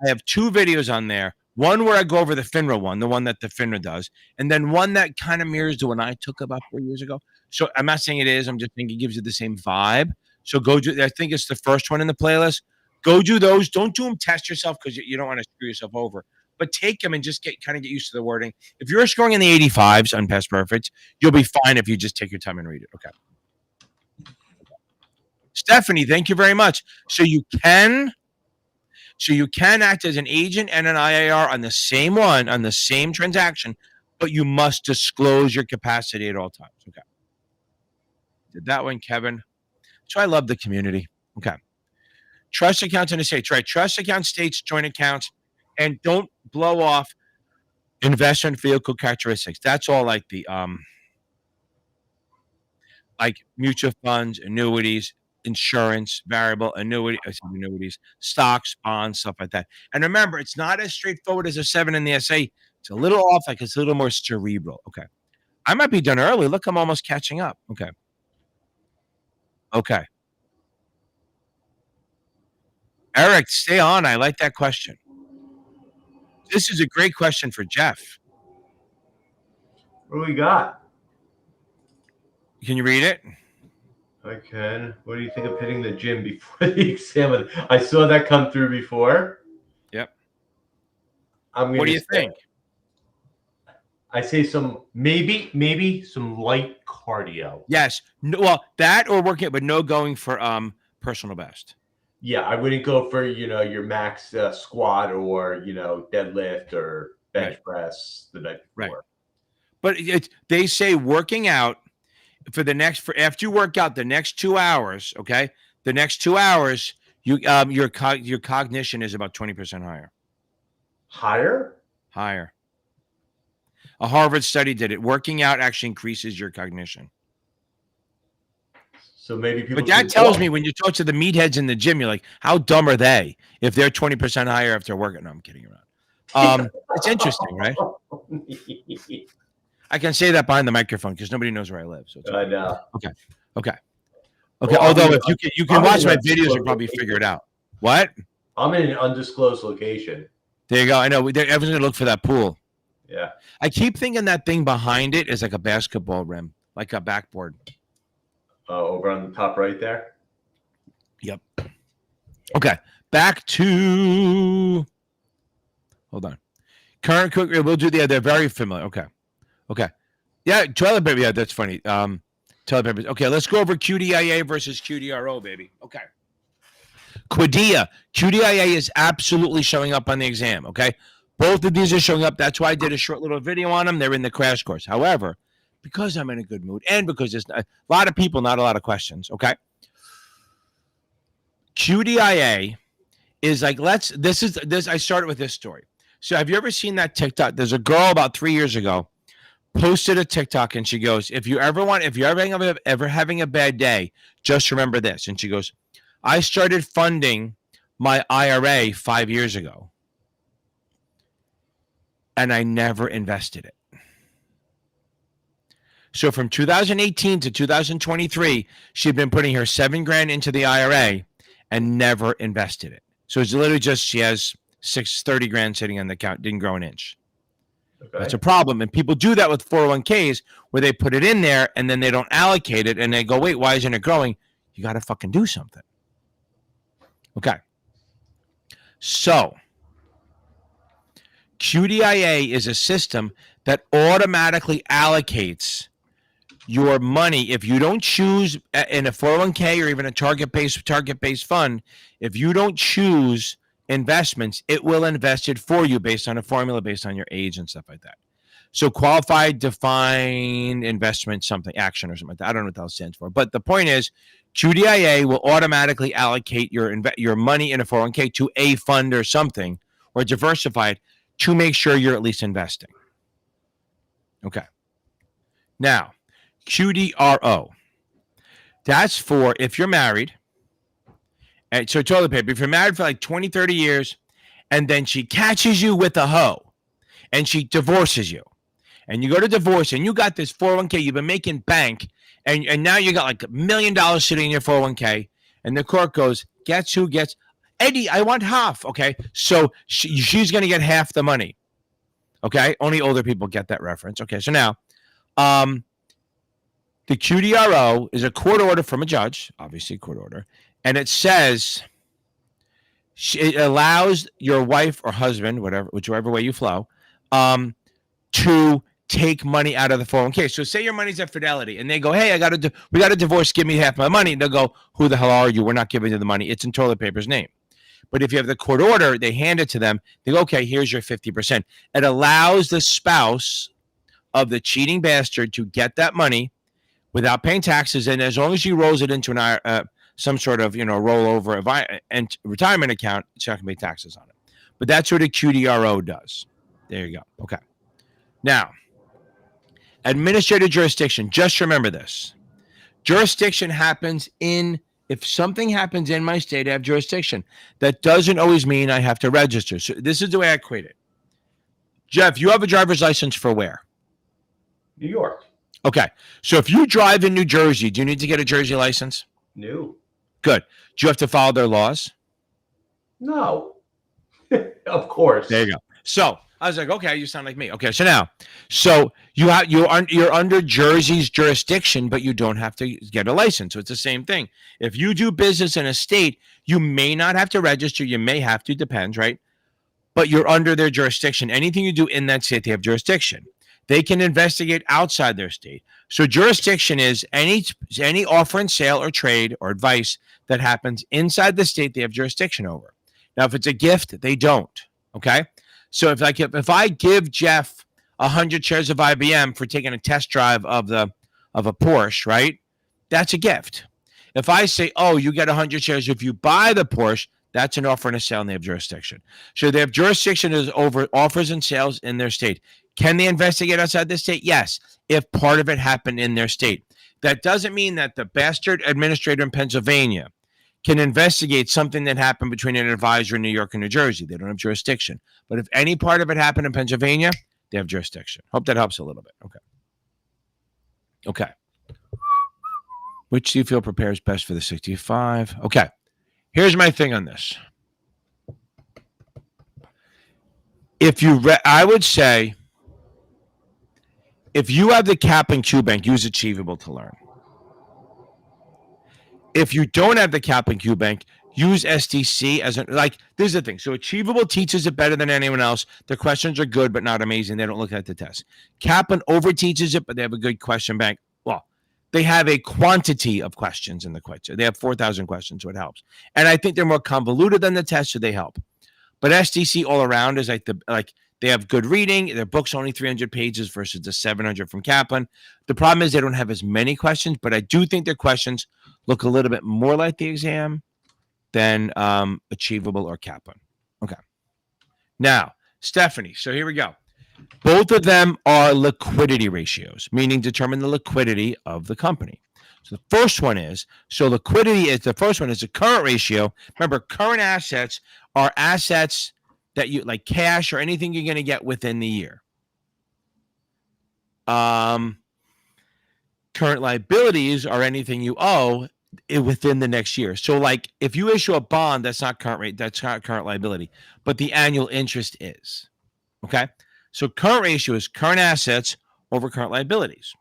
Speaker 2: I have 2 videos on there. One where I go over the FINRA one, the one that the FINRA does, and then one that kind of mirrors the one I took about 4 years ago. So I'm not saying it is. I'm just thinking it gives you the same vibe. So go do. I think it's the first one in the playlist. Go do those. Don't do them. Test yourself because you don't want to screw yourself over. but take them and just get used to the wording. If you're scoring in the 85s on past perfect, you'll be fine if you just take your time and read it. Okay. Stephanie, thank you very much. So you can act as an agent and an IAR on the same transaction, but you must disclose your capacity at all times. Okay. Did that one, Kevin. So I love the community. Okay. Trust accounts and estates, right? Trust accounts, states, joint accounts, and don't blow off investment vehicle characteristics. That's all like the like mutual funds, annuities, insurance, variable annuities, stocks, bonds, stuff like that. And remember, it's not as straightforward as a 7 in the SA. It's a little off, like it's a little more cerebral. Okay. I might be done early. Look, I'm almost catching up. Okay. Okay. Eric, stay on. I like that question. This is a great question for Jeff.
Speaker 3: What do we got?
Speaker 2: Can you read it?
Speaker 3: I can. What do you think of hitting the gym before the exam? I saw that come through before.
Speaker 2: Yep.
Speaker 3: What
Speaker 2: do you think?
Speaker 3: I say maybe some light cardio.
Speaker 2: Yes. No, well, that or working, but no going for personal best.
Speaker 3: Yeah, I wouldn't go for your max squat or deadlift or bench press the night before.
Speaker 2: Right. But they say working out after you work out the next 2 hours. Okay, the next 2 hours, your cognition is about 20% higher. Higher. A Harvard study did it. Working out actually increases your cognition.
Speaker 3: So maybe people.
Speaker 2: But that tells me when you talk to the meatheads in the gym, you're like, how dumb are they if they're 20% higher after working? No, I'm kidding around. It's interesting, right? I can say that behind the microphone because nobody knows where I live. So
Speaker 3: I know.
Speaker 2: Okay. Well, although if you can watch my videos, you'll probably figure it out. What?
Speaker 3: I'm in an undisclosed location.
Speaker 2: There you go. I know. Everyone's gonna look for that pool.
Speaker 3: Yeah.
Speaker 2: I keep thinking that thing behind it is like a basketball rim, like a backboard.
Speaker 3: Over on the top right there.
Speaker 2: Yep. Okay. Back to. Hold on. Current cook. We'll do they're very familiar. Okay. Yeah, toilet paper. Yeah, that's funny. Toilet paper. Okay, let's go over QDIA versus QDRO, baby. Okay. QDIA is absolutely showing up on the exam. Okay. Both of these are showing up. That's why I did a short little video on them. They're in the crash course. However, because I'm in a good mood and because there's a lot of people, not a lot of questions. Okay. QDIA is like, I started with this story. So have you ever seen that TikTok? There's a girl about 3 years ago posted a TikTok and she goes, if you're ever having a bad day, just remember this. And she goes, I started funding my IRA 5 years ago and I never invested it. So from 2018 to 2023, she'd been putting her $7,000 into the IRA and never invested it. So it's literally just, she has $30,000 sitting on the account, didn't grow an inch. Okay. That's a problem. And people do that with 401ks where they put it in there and then they don't allocate it and they go, wait, why isn't it growing? You got to fucking do something. Okay. So QDIA is a system that automatically allocates your money. If you don't choose in a 401k or even a target-based fund, if you don't choose investments, it will invest it for you based on a formula based on your age and stuff like that. So qualified defined investment something action or something like that. I don't know what that stands for. But the point is QDIA will automatically allocate your money in a 401k to a fund or something or diversified to make sure you're at least investing. Okay. Now, QDRO. That's for if you're married. And so toilet paper, if you're married for like 20, 30 years, and then she catches you with a hoe and she divorces you. And you go to divorce and you got this 401k, you've been making bank, and now you got like $1 million sitting in your 401k, and the court goes, guess who gets Eddie, I want half. Okay. So she's going to get half the money. Okay. Only older people get that reference. Okay. So now, the QDRO is a court order from a judge, obviously court order. And it says It allows your wife or husband, whichever way you flow, to take money out of the 401k. So say your money's at Fidelity and they go, hey, we got a divorce. Give me half my money. And they'll go, who the hell are you? We're not giving you the money. It's in toilet paper's name. But if you have the court order, they hand it to them. They go, okay, here's your 50%. It allows the spouse of the cheating bastard to get that money without paying taxes. And as long as she rolls it into some sort of, rollover and retirement account, it's not going to pay taxes on it. But that's what a QDRO does. There you go. Okay. Now, administrative jurisdiction. Just remember this. Jurisdiction happens if something happens in my state, I have jurisdiction. That doesn't always mean I have to register. So this is the way I equate it. Jeff, you have a driver's license for where?
Speaker 3: New York.
Speaker 2: Okay. So if you drive in New Jersey, do you need to get a Jersey license?
Speaker 3: No.
Speaker 2: Good. Do you have to follow their laws?
Speaker 3: No. Of course.
Speaker 2: There you go. So I was like, okay, you sound like me. Okay, so you're under Jersey's jurisdiction, but you don't have to get a license. So it's the same thing. If you do business in a state, you may not have to register. You may have to, depends, right? But you're under their jurisdiction. Anything you do in that state, they have jurisdiction. They can investigate outside their state. So jurisdiction is any offer and sale or trade or advice that happens inside the state they have jurisdiction over. Now, if it's a gift, they don't. Okay. So if I give Jeff 100 shares of IBM for taking a test drive of a Porsche, right? That's a gift. If I say, oh, you get 100 shares if you buy the Porsche, that's an offer and a sale, and they have jurisdiction. So they have jurisdiction over offers and sales in their state. Can they investigate outside the state? Yes, if part of it happened in their state. That doesn't mean that the bastard administrator in Pennsylvania can investigate something that happened between an advisor in New York and New Jersey. They don't have jurisdiction. But if any part of it happened in Pennsylvania, they have jurisdiction. Hope that helps a little bit. Okay. Which do you feel prepares best for the 65? Okay. Here's my thing on this. I would say, if you have the cap and Q bank, use Achievable to learn. If you don't have the cap and Q bank, use SDC this is the thing. So Achievable teaches it better than anyone else. Their questions are good, but not amazing. They don't look at the test. Kaplan over teaches it, but they have a good question bank. Well, they have a quantity of questions in the question. They have 4,000 questions, so it helps. And I think they're more convoluted than the test, so they help. But SDC all around is they have good reading. Their book's only 300 pages versus the 700 from Kaplan. The problem is they don't have as many questions, but I do think their questions look a little bit more like the exam than Achievable or Kaplan. Okay. Now, Stephanie, so here we go. Both of them are liquidity ratios, meaning determine the liquidity of the company. So the first one is the current ratio. Remember, current assets are assets that you like cash or anything you're going to get within the year. Current liabilities are anything you owe within the next year. So like if you issue a bond, that's not current rate, that's not current liability, but the annual interest is. Okay. So current ratio is current assets over current liabilities.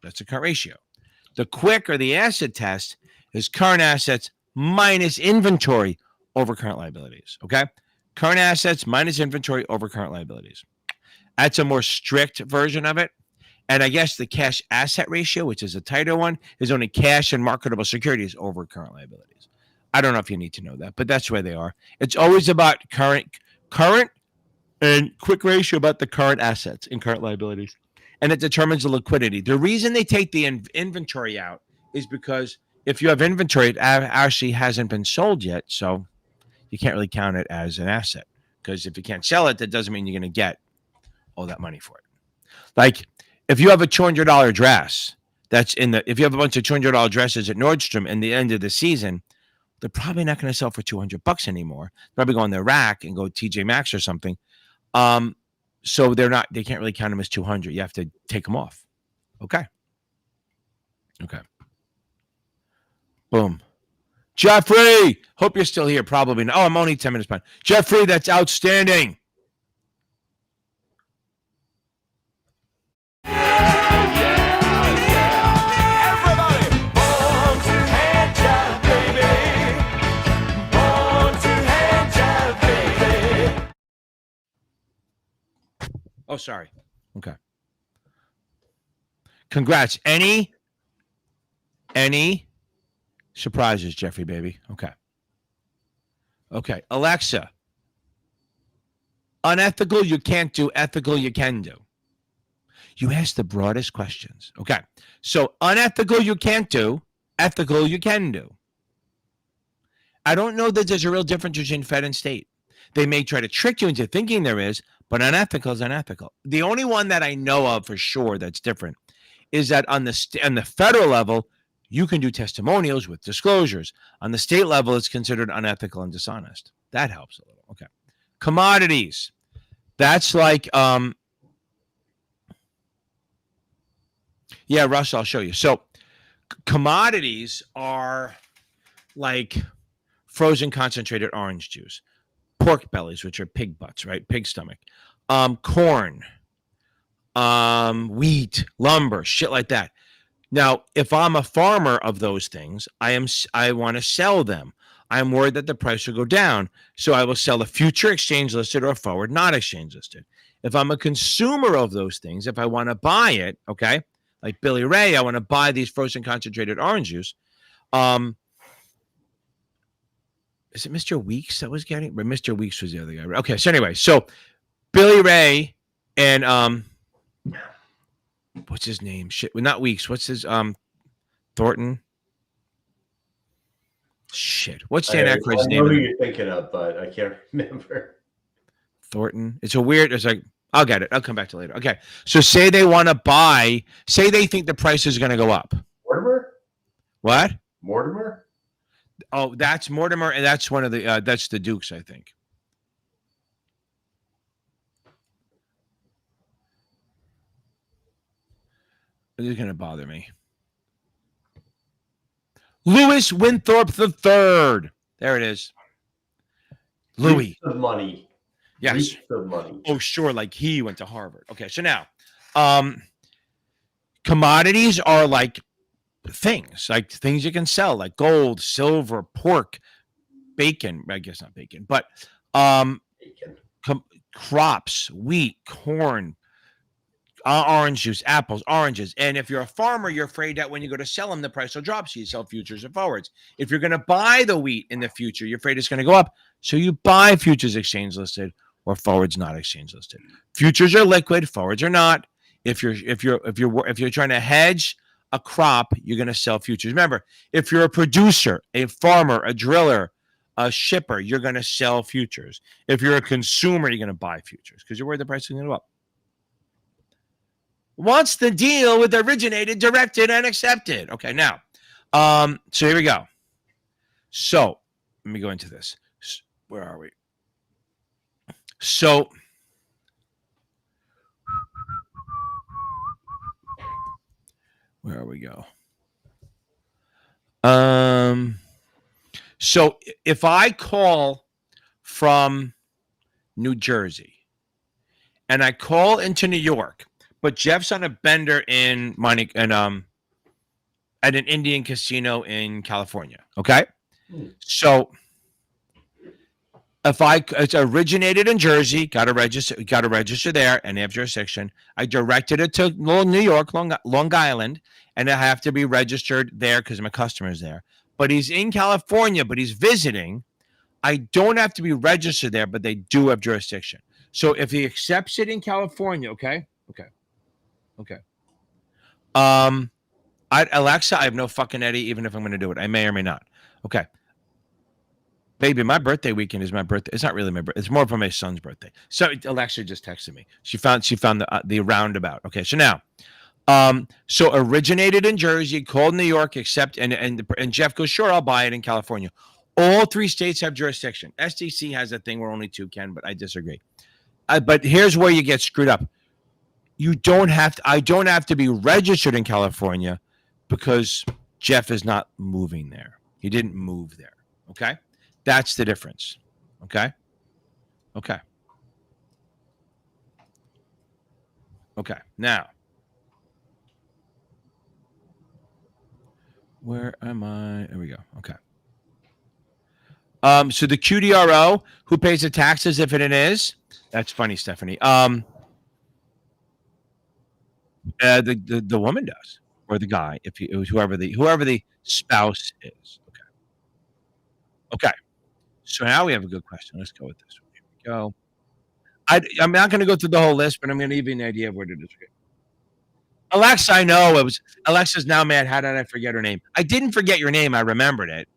Speaker 2: That's a current ratio. The quick or the acid test is current assets minus inventory over current liabilities. Okay. Current assets minus inventory over current liabilities. That's a more strict version of it. And I guess the cash asset ratio, which is a tighter one, is only cash and marketable securities over current liabilities. I don't know if you need to know that, but that's where they are. It's always about current and quick ratio about the current assets and current liabilities. And it determines the liquidity. The reason they take the inventory out is because if you have inventory, it actually hasn't been sold yet. So you can't really count it as an asset, because if you can't sell it, that doesn't mean you're going to get all that money for it. Like if you have a $200 dress if you have a bunch of $200 dresses at Nordstrom in the end of the season, they're probably not going to sell for $200 anymore. They'll probably go on their rack and go TJ Maxx or something. So they can't really count them as 200. You have to take them off. Okay. Boom. Jeffrey, hope you're still here. Probably not. Oh, I'm only 10 minutes behind. Jeffrey, that's outstanding.
Speaker 4: Born to hand job, baby. Born to hand job.
Speaker 2: Oh, sorry. Okay. Congrats. Any surprises, Jeffrey, baby? Okay. Okay. Alexa, unethical, you can't do. Ethical, you can do. You ask the broadest questions. Okay. So unethical, you can't do. Ethical, you can do. I don't know that there's a real difference between Fed and state. They may try to trick you into thinking there is, but unethical is unethical. The only one that I know of for sure that's different is that on the federal level, you can do testimonials with disclosures. On the state level, it's considered unethical and dishonest. That helps a little. Okay. Commodities. That's like, yeah, Russ, I'll show you. So commodities are like frozen concentrated orange juice, pork bellies, which are pig butts, right? Pig stomach, corn, wheat, lumber, shit like that. Now, if I'm a farmer of those things, I want to sell them. I'm worried that the price will go down. So I will sell a future exchange listed or a forward not exchange listed. If I'm a consumer of those things, if I want to buy it, okay, like Billy Ray, I want to buy these frozen concentrated orange juice. Is it Mr. Weeks that was getting? But Mr. Weeks was the other guy. Okay, so anyway, so Billy Ray and what's his name? Shit, well, not Weeks. What's his Thornton? Shit, what's Dan Aykroyd's name?
Speaker 3: I know who you're thinking of, but I can't remember.
Speaker 2: Thornton. It's a weird. It's like I'll get it. I'll come back to it later. Okay, so say they want to buy. Say they think the price is going to go up.
Speaker 3: Mortimer.
Speaker 2: What?
Speaker 3: Mortimer.
Speaker 2: Oh, that's Mortimer, and that's one of the. That's the Dukes, I think. This is going to bother me. Louis Winthrop III. There it is. Louis.
Speaker 3: Reach of money.
Speaker 2: Yes.
Speaker 3: Reach of money.
Speaker 2: Oh, sure. Like he went to Harvard. Okay. So now, commodities are like things you can sell, like gold, silver, pork, bacon. I guess not bacon, but crops, wheat, corn, orange juice, apples, oranges. And if you're a farmer, you're afraid that when you go to sell them, the price will drop. So you sell futures and forwards. If you're going to buy the wheat in the future, you're afraid it's going to go up. So you buy futures exchange listed or forwards not exchange listed. Futures are liquid, forwards are not. If you're trying to hedge a crop, you're going to sell futures. Remember, if you're a producer, a farmer, a driller, a shipper, you're going to sell futures. If you're a consumer, you're going to buy futures because you're worried the price is going to go up. What's the deal with originated, directed, and accepted? Okay, now, so here we go. So let me go into this. Where are we? So where we go? So if I call from New Jersey and I call into New York, but Jeff's on a bender in at an Indian casino in California. Okay. So if it's originated in Jersey, got to register there and have jurisdiction. I directed it to New York, Long Island, and I have to be registered there because my customer's there. But he's in California, but he's visiting. I don't have to be registered there, but they do have jurisdiction. So if he accepts it in California, okay. Alexa, I have no fucking Eddie, even if I'm going to do it. I may or may not. Okay. Baby, my birthday weekend is my birthday. It's not really my birthday. It's more for my son's birthday. So Alexa just texted me. She found the roundabout. Okay. So now, so originated in Jersey, called New York, accept, and Jeff goes, sure, I'll buy it in California. All three states have jurisdiction. SDC has a thing where only two can, but I disagree. But here's where you get screwed up. I don't have to be registered in California because Jeff is not moving there. He didn't move there. Okay. That's the difference. Okay. Now, where am I? There we go. Okay. So the QDRO, who pays the taxes if it is, that's funny, Stephanie. The woman does, or the guy, if he, whoever the spouse is. Okay. So now we have a good question. Let's go with this one. Here we go. I'm not going to go through the whole list, but I'm going to give you an idea of what it is. Alexa, I know it was. Alexa's now mad. How did I forget her name? I didn't forget your name. I remembered it.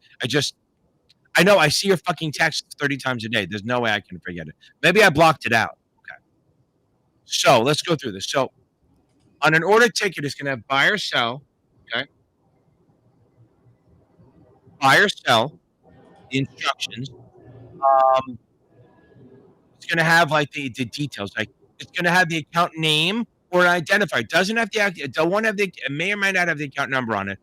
Speaker 2: I know I see your fucking text 30 times a day. There's no way I can forget it. Maybe I blocked it out. Okay. So let's go through this. So on an order ticket, it's going to have buy or sell. Okay. Buy or sell. The instructions. It's going to have like the details. Like it's going to have the account name or an identifier. It doesn't have it may or may not have the account number on it,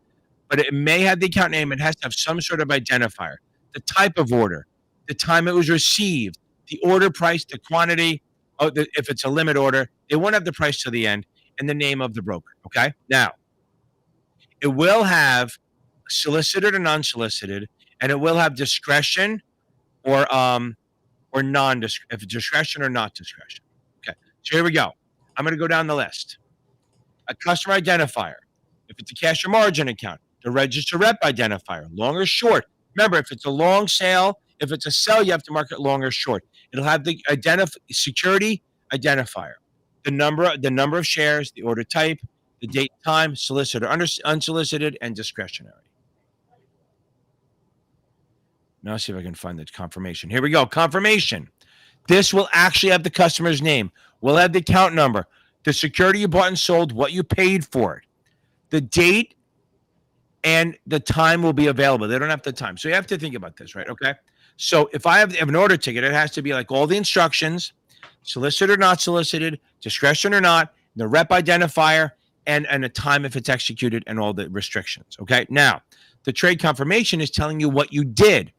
Speaker 2: but it may have the account name. It has to have some sort of identifier. The type of order, the time it was received, the order price, the quantity. If it's a limit order, it won't have the price to the end, and the name of the broker. Okay. Now, it will have solicited or non-solicited, and it will have discretion or non-discretion, if it's discretion or not discretion. Okay. So here we go. I'm going to go down the list. A customer identifier. If it's a cash or margin account, the register rep identifier, long or short. Remember, if it's a long sale, if it's a sell, you have to mark it long or short. It'll have the security identifier, the number of shares, the order type, the date, time, solicited or unsolicited, and discretionary. Now let's see if I can find the confirmation. Here we go. Confirmation. This will actually have the customer's name. We'll have the account number, the security you bought and sold, what you paid for it, the date, and the time will be available. They don't have the time. So you have to think about this, right? Okay. So if I have an order ticket, it has to be like all the instructions, solicited or not solicited, discretion or not, the rep identifier, and a time if it's executed, and all the restrictions. Okay. Now, the trade confirmation is telling you what you did,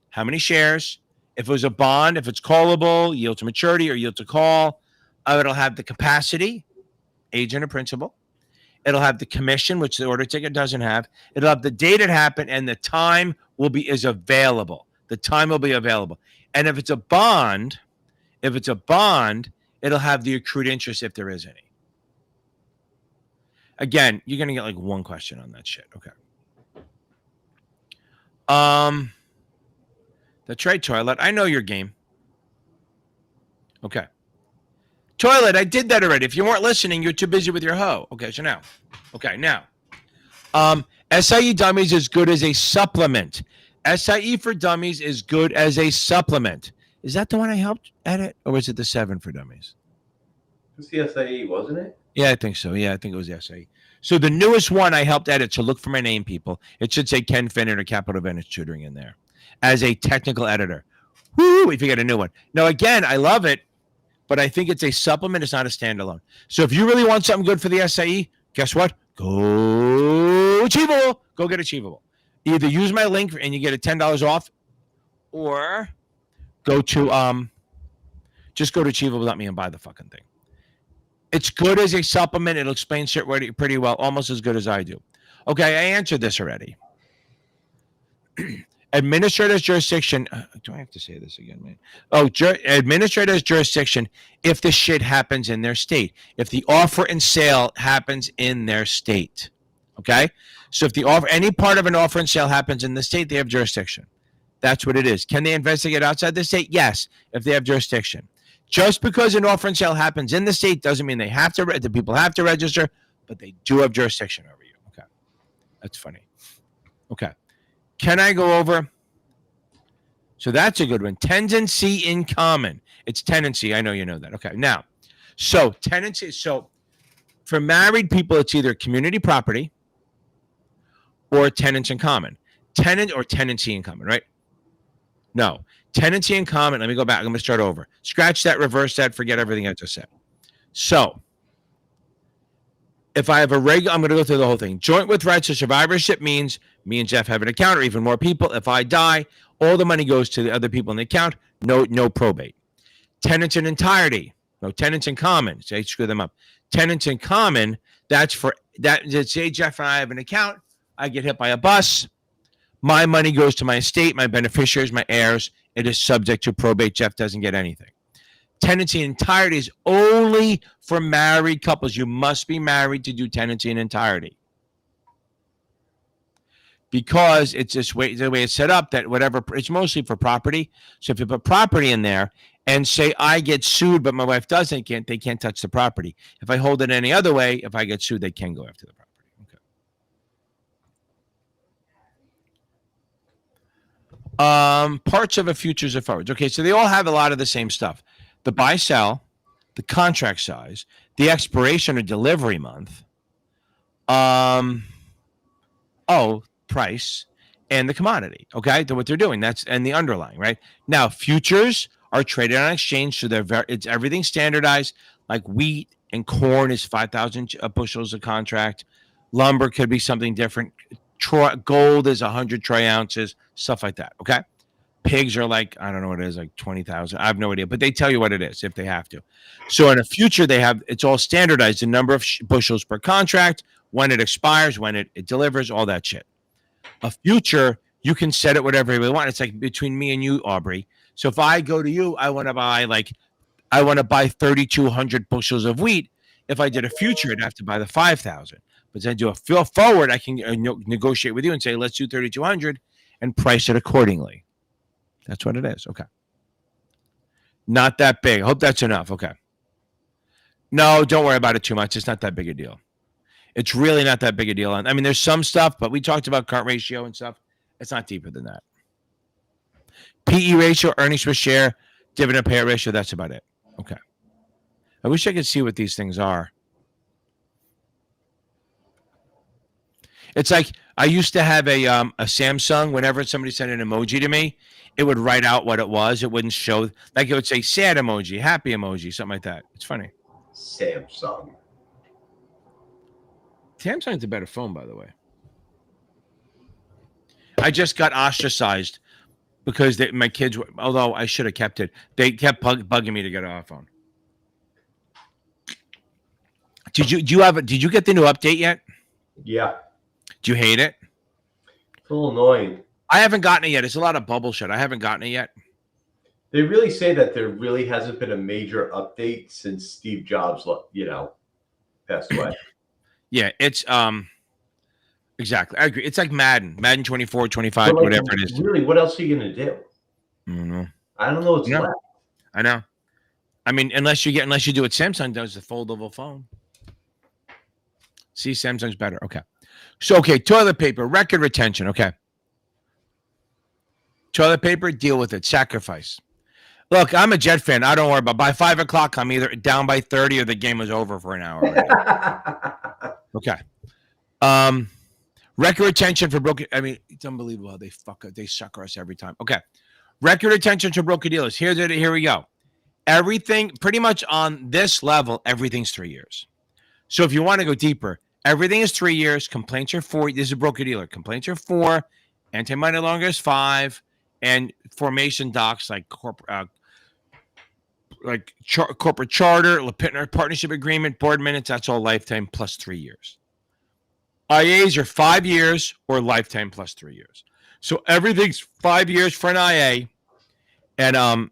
Speaker 2: how many shares, if it was a bond, if it's callable, yield to maturity or yield to call. It'll have the capacity, agent or principal. It'll have the commission, which the order ticket doesn't have. It'll have the date it happened, and the time is available. The time will be available. And if it's a bond, it'll have the accrued interest if there is any. Again, you're gonna get like one question on that shit. Okay. The trade toilet. I know your game. Okay. Toilet, I did that already. If you weren't listening, you're too busy with your hoe. Okay, so now. SIE Dummies is good as a supplement. SIE for Dummies is good as a supplement. Is that the one I helped edit? Or was it the 7 for Dummies?
Speaker 3: It's the SIE, wasn't it?
Speaker 2: Yeah, I think so. Yeah, I think it was the SIE. So the newest one I helped edit, so look for my name, people. It should say Ken Finnan or Capital Advantage Tutoring in there as a technical editor. Woo, if you get a new one. Now, again, I love it, but I think it's a supplement. It's not a standalone. So if you really want something good for the SIE, guess what? Go Achievable. Go get Achievable. Either use my link and you get it $10 off, or go to just go to Achievable.me and buy the fucking thing. It's good as a supplement. It'll explain shit pretty well, almost as good as I do. Okay, I answered this already. Administrator's jurisdiction. Do I have to say this again, man? Administrator's jurisdiction if the shit happens in their state. If the offer and sale happens in their state. Okay? So if any part of an offer and sale happens in the state, they have jurisdiction. That's what it is. Can they investigate outside the state? Yes, if they have jurisdiction. Just because an offer and sale happens in the state doesn't mean the people have to register, but they do have jurisdiction over you. Okay. That's funny. Okay. Can I go over? So that's a good one. Tenancy in common. It's tenancy. I know you know that. Okay. Now, so tenancy. So for married people, it's either community property or tenants in common. Tenant or tenancy in common, right? No. Tenancy in common. Let me go back. I'm going to start over. Scratch that, reverse that, forget everything I just said. So if I have I'm going to go through the whole thing. Joint with rights to survivorship means me and Jeff have an account, or even more people. If I die, all the money goes to the other people in the account. No probate. Tenants in entirety. No tenants in common. Say, screw them up. Tenants in common. That's for that. Say Jeff and I have an account. I get hit by a bus. My money goes to my estate, my beneficiaries, my heirs. It is subject to probate. Jeff doesn't get anything. Tenancy in entirety is only for married couples. You must be married to do tenancy in entirety. Because it's the way it's set up that whatever, it's mostly for property. So if you put property in there and say I get sued, but my wife doesn't, they can't touch the property. If I hold it any other way, if I get sued, they can go after the property. Okay. Parts of a futures or forwards. Okay, so they all have a lot of the same stuff. The buy sell, the contract size, the expiration or delivery month. Price and the commodity. Okay, what they're doing, that's and the underlying, right? Now futures are traded on exchange, so it's everything standardized. Like wheat and corn is 5,000 bushels a contract. Lumber could be something different. Gold is 100 troy ounces, stuff like that. Okay, pigs are like, I don't know what it is, like 20,000. I have no idea, but they tell you what it is if they have to. So in a future, it's all standardized, the number of bushels per contract, when it expires, when it delivers, all that shit. A future, you can set it whatever you want. It's like between me and you, Aubrey. So if I go to you, I want to buy 3,200 bushels of wheat. If I did a future, I'd have to buy the 5,000. But then do a forward, I can negotiate with you and say, let's do 3,200 and price it accordingly. That's what it is. Okay. Not that big. I hope that's enough. Okay. No, don't worry about it too much. It's not that big a deal. It's really not that big a deal. I mean, there's some stuff, but we talked about current ratio and stuff. It's not deeper than that. PE ratio, earnings per share, dividend payout ratio, that's about it. Okay. I wish I could see what these things are. It's like I used to have a Samsung. Whenever somebody sent an emoji to me, it would write out what it was. It wouldn't show, like it would say sad emoji, happy emoji, something like that. It's funny.
Speaker 3: Samsung.
Speaker 2: Samsung's a better phone, by the way. I just got ostracized because my kids, although I should have kept it, they kept bugging me to get an iPhone. Did you get the new update yet?
Speaker 3: Yeah.
Speaker 2: Do you hate it?
Speaker 3: It's a little annoying.
Speaker 2: I haven't gotten it yet. It's a lot of bubble shit. I haven't gotten it yet.
Speaker 3: They really say that there really hasn't been a major update since Steve Jobs, passed away.
Speaker 2: Yeah, it's exactly. I agree. It's like Madden 24, 25, whatever it is.
Speaker 3: Really, what else are you gonna do?
Speaker 2: I don't know.
Speaker 3: I don't know what's left.
Speaker 2: I know. I mean, unless you do what Samsung does, the foldable phone. See, Samsung's better. Okay. So, toilet paper, record retention. Okay. Toilet paper, deal with it. Sacrifice. Look, I'm a Jet fan. I don't worry about it. By 5 o'clock, I'm either down by 30 or the game was over for an hour. Okay. Record retention for broker. I mean, it's unbelievable how they sucker us every time. Okay. Record retention for broker dealers. Here we go. Everything pretty much on this level, everything's 3 years. So if you want to go deeper, everything is 3 years. Complaints are 4. This is a broker dealer. Complaints are 4. Anti-money longer is 5. And formation docs like corporate charter, partnership agreement, board minutes, that's all lifetime plus 3 years. IAs are 5 years or lifetime plus 3 years. So everything's 5 years for an IA. And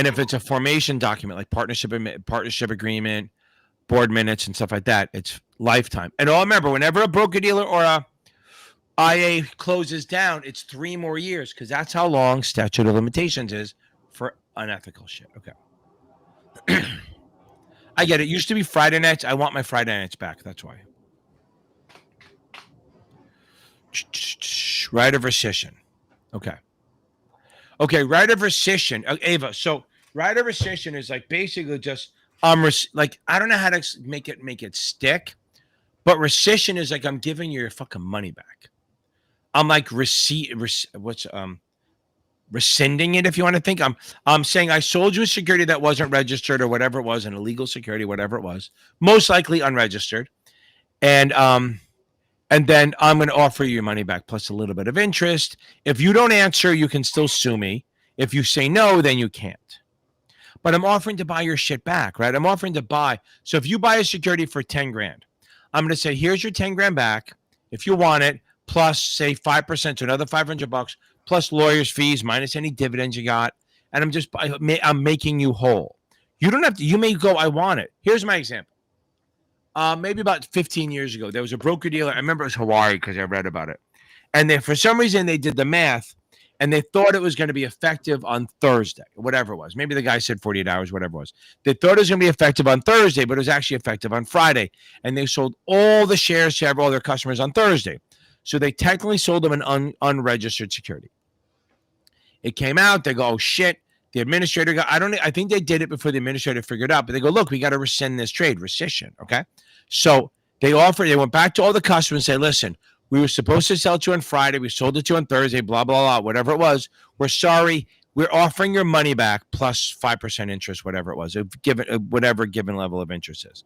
Speaker 2: if it's a formation document like partnership agreement, board minutes and stuff like that, it's lifetime. And all remember, whenever a broker dealer or a IA closes down, it's 3 more years because that's how long statute of limitations is for unethical shit. Okay. I get it. It used to be Friday nights. I want my Friday nights back. That's why. Right of rescission. Okay. Right of rescission. Ava. So right of rescission is like basically just like I don't know how to make it stick, but rescission is like I'm giving you your fucking money back. I'm like rescinding it, if you want to think. I'm saying I sold you a security that wasn't registered or whatever it was, an illegal security, whatever it was, most likely unregistered. And then I'm going to offer you your money back plus a little bit of interest. If you don't answer, you can still sue me. If you say no, then you can't. But I'm offering to buy your shit back, right? I'm offering to buy. So if you buy a security for 10 grand, I'm going to say, here's your 10 grand back. If you want it, plus say 5% to another $500 plus lawyer's fees, minus any dividends you got, and I'm making you whole. You don't have to. You may go, I want it. Here's my example. Maybe about 15 years ago, there was a broker dealer. I remember it was Hawaii because I read about it. And for some reason, they did the math and they thought it was going to be effective on Thursday, whatever it was. Maybe the guy said 48 hours, whatever it was. They thought it was going to be effective on Thursday, but it was actually effective on Friday. And they sold all the shares to all their customers on Thursday. So they technically sold them an unregistered security. It came out. They go, oh, shit. The administrator got, I think they did it before the administrator figured out, but they go, look, we got to rescind this trade, rescission. Okay. So they went back to all the customers and said, listen, we were supposed to sell it to you on Friday. We sold it to you on Thursday, blah, blah, blah, whatever it was. We're sorry. We're offering your money back plus 5% interest, whatever it was, whatever given level of interest is.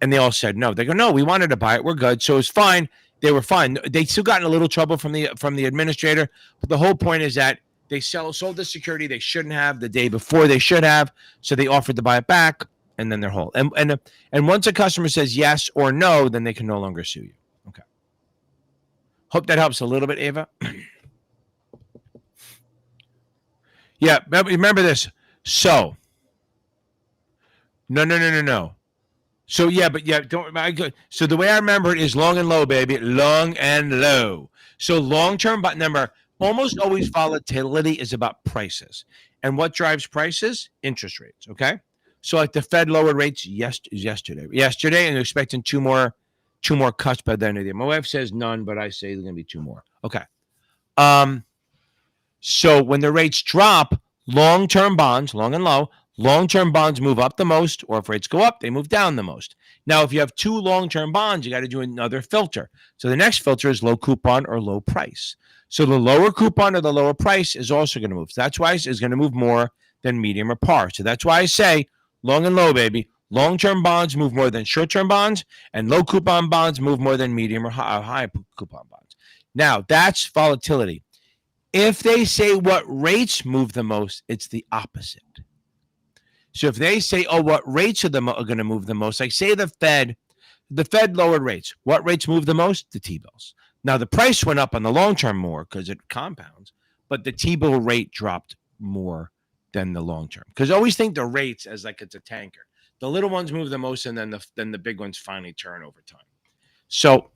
Speaker 2: And they all said no. They go, no, we wanted to buy it. We're good. So it's fine. They were fine. They still got in a little trouble from the administrator. But the whole point is that they sold the security they shouldn't have the day before they should have. So they offered to buy it back, and then they're whole. And once a customer says yes or no, then they can no longer sue you. Okay. Hope that helps a little bit, Ava. Yeah, remember this. So, no. So so the way I remember it is long and low, baby, long and low. So long-term, but remember, almost always volatility is about prices. And what drives prices? Interest rates, okay? So like the Fed lowered rates yesterday, and they're expecting two more cuts by the end of the year. My wife says none, but I say there's going to be two more. Okay. So when the rates drop, long-term bonds, long and low, long-term bonds move up the most, or if rates go up, they move down the most. Now, if you have two long-term bonds, you got to do another filter. So the next filter is low coupon or low price. So the lower coupon or the lower price is also going to move. So that's why it's going to move more than medium or par. So that's why I say long and low, baby. Long-term bonds move more than short-term bonds, and low coupon bonds move more than medium or high coupon bonds. Now, that's volatility. If they say what rates move the most, it's the opposite. So if they say, oh, what rates are going to move the most, like say the Fed lowered rates. What rates move the most? The T-bills. Now, the price went up on the long-term more because it compounds, but the T-bill rate dropped more than the long-term. Because I always think the rates as like it's a tanker. The little ones move the most, and then the big ones finally turn over time. So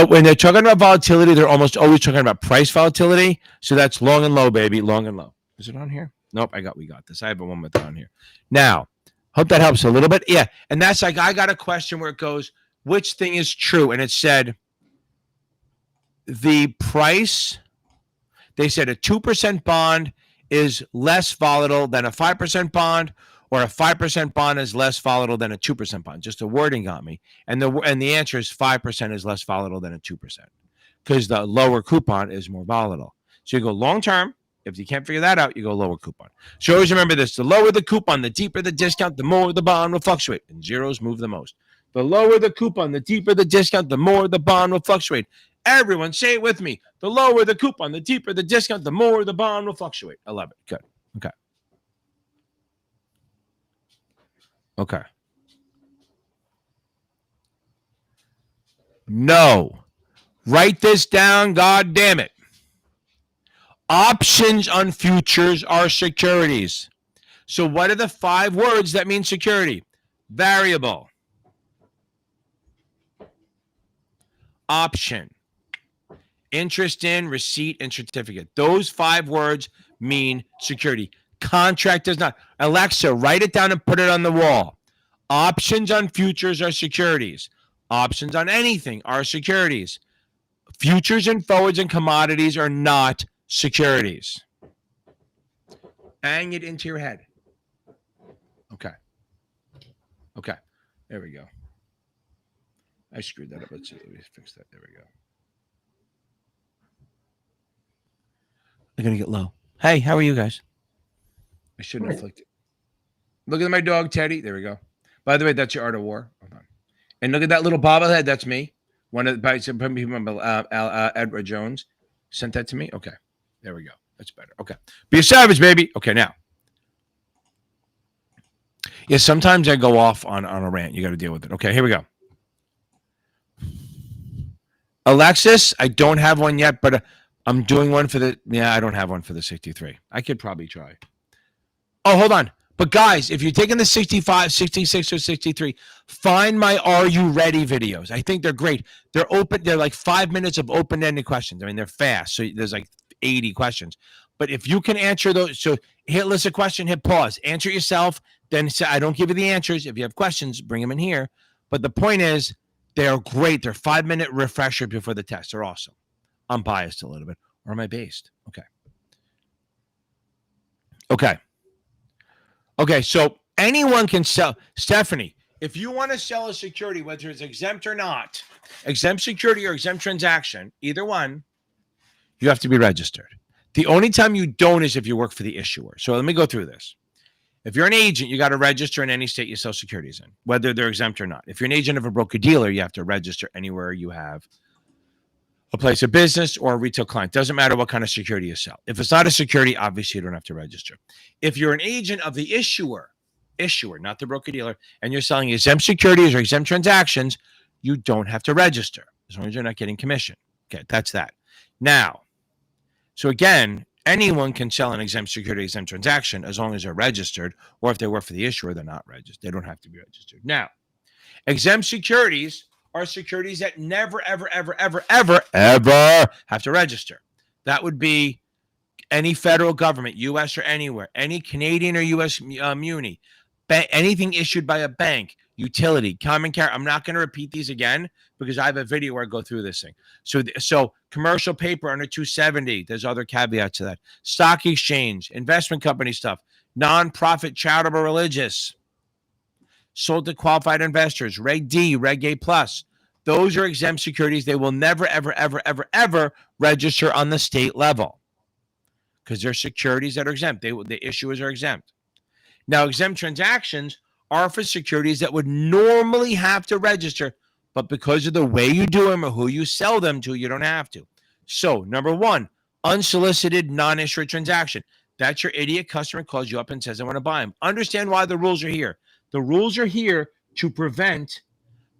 Speaker 2: when they're talking about volatility, they're almost always talking about price volatility. So that's long and low, baby, long and low. Is it on here? Nope, we got this. I have one with it on here. Now, hope that helps a little bit. Yeah, and that's like I got a question where it goes, which thing is true? And it said the price, they said a 2% bond is less volatile than a 5% bond, or a 5% bond is less volatile than a 2% bond. Just the wording got me. And the answer is 5% is less volatile than a 2% because the lower coupon is more volatile. So you go long term. If you can't figure that out, you go lower coupon. So always remember this. The lower the coupon, the deeper the discount, the more the bond will fluctuate. And zeros move the most. The lower the coupon, the deeper the discount, the more the bond will fluctuate. Everyone say it with me. The lower the coupon, the deeper the discount, the more the bond will fluctuate. I love it. Good. Okay. Okay. No. Write this down, God damn it. Options on futures are securities. So what are the 5 words that mean security? Variable. Option. Interest in, receipt, and certificate. Those 5 words mean security. Contract does not. Alexa, write it down and put it on the wall. Options on futures are securities. Options on anything are securities. Futures and forwards and commodities are not securities. Bang it into your head. Okay. There we go. I screwed that up. Let's see. Let me fix that. There we go. I'm going to get low. Hey, how are you guys? I shouldn't have flicked it. Look at my dog, Teddy. There we go. By the way, that's your Art of War. Hold on. And look at that little bobblehead. That's me. One of the Edward Jones sent that to me. Okay. There we go. That's better. Okay. Be a savage, baby. Okay, now. Yeah, sometimes I go off on a rant. You got to deal with it. Okay, here we go. Alexis, I don't have one yet, but I'm doing one for I don't have one for the 63. I could probably try. Oh, hold on. But guys, if you're taking the 65, 66, or 63, find my Are You Ready videos. I think they're great. They're open. They're like 5 minutes of open-ended questions. I mean, they're fast. So there's like 80 questions. But if you can answer those, so list a question, hit pause, answer it yourself, then say, I don't give you the answers. If you have questions, bring them in here. But the point is, they're great. They're 5-minute refresher before the test. They're awesome. I'm biased a little bit. Or am I based? Okay. Okay, so anyone can sell. Stephanie, if you want to sell a security, whether it's exempt or not, exempt security or exempt transaction, either one, you have to be registered. The only time you don't is if you work for the issuer. So let me go through this. If you're an agent, you got to register in any state you sell securities in, whether they're exempt or not. If you're an agent of a broker-dealer, you have to register anywhere you have a place of business or a retail client. Doesn't matter what kind of security you sell. If it's not a security, obviously you don't have to register. If you're an agent of the issuer, not the broker-dealer, and you're selling exempt securities or exempt transactions, you don't have to register as long as you're not getting commission. Okay, that's that. Now, so again, anyone can sell an exempt security, exempt transaction as long as they're registered, or if they work for the issuer, they're not registered. They don't have to be registered. Now, exempt securities are securities that never, ever, ever, ever, ever, ever have to register. That would be any federal government, U.S. or anywhere, any Canadian or U.S. muni, anything issued by a bank, utility, common carrier. I'm not going to repeat these again because I have a video where I go through this thing. So commercial paper under 270, there's other caveats to that. Stock exchange, investment company stuff, nonprofit, charitable, religious, sold to qualified investors, Reg D, Reg A+. Those are exempt securities. They will never, ever, ever, ever, ever register on the state level because they're securities that are exempt. The issuers are exempt. Now, exempt transactions are for securities that would normally have to register, but because of the way you do them or who you sell them to, you don't have to. So, number one, unsolicited non-issuer transaction. That's your idiot customer calls you up and says, I want to buy them. Understand why the rules are here. The rules are here to prevent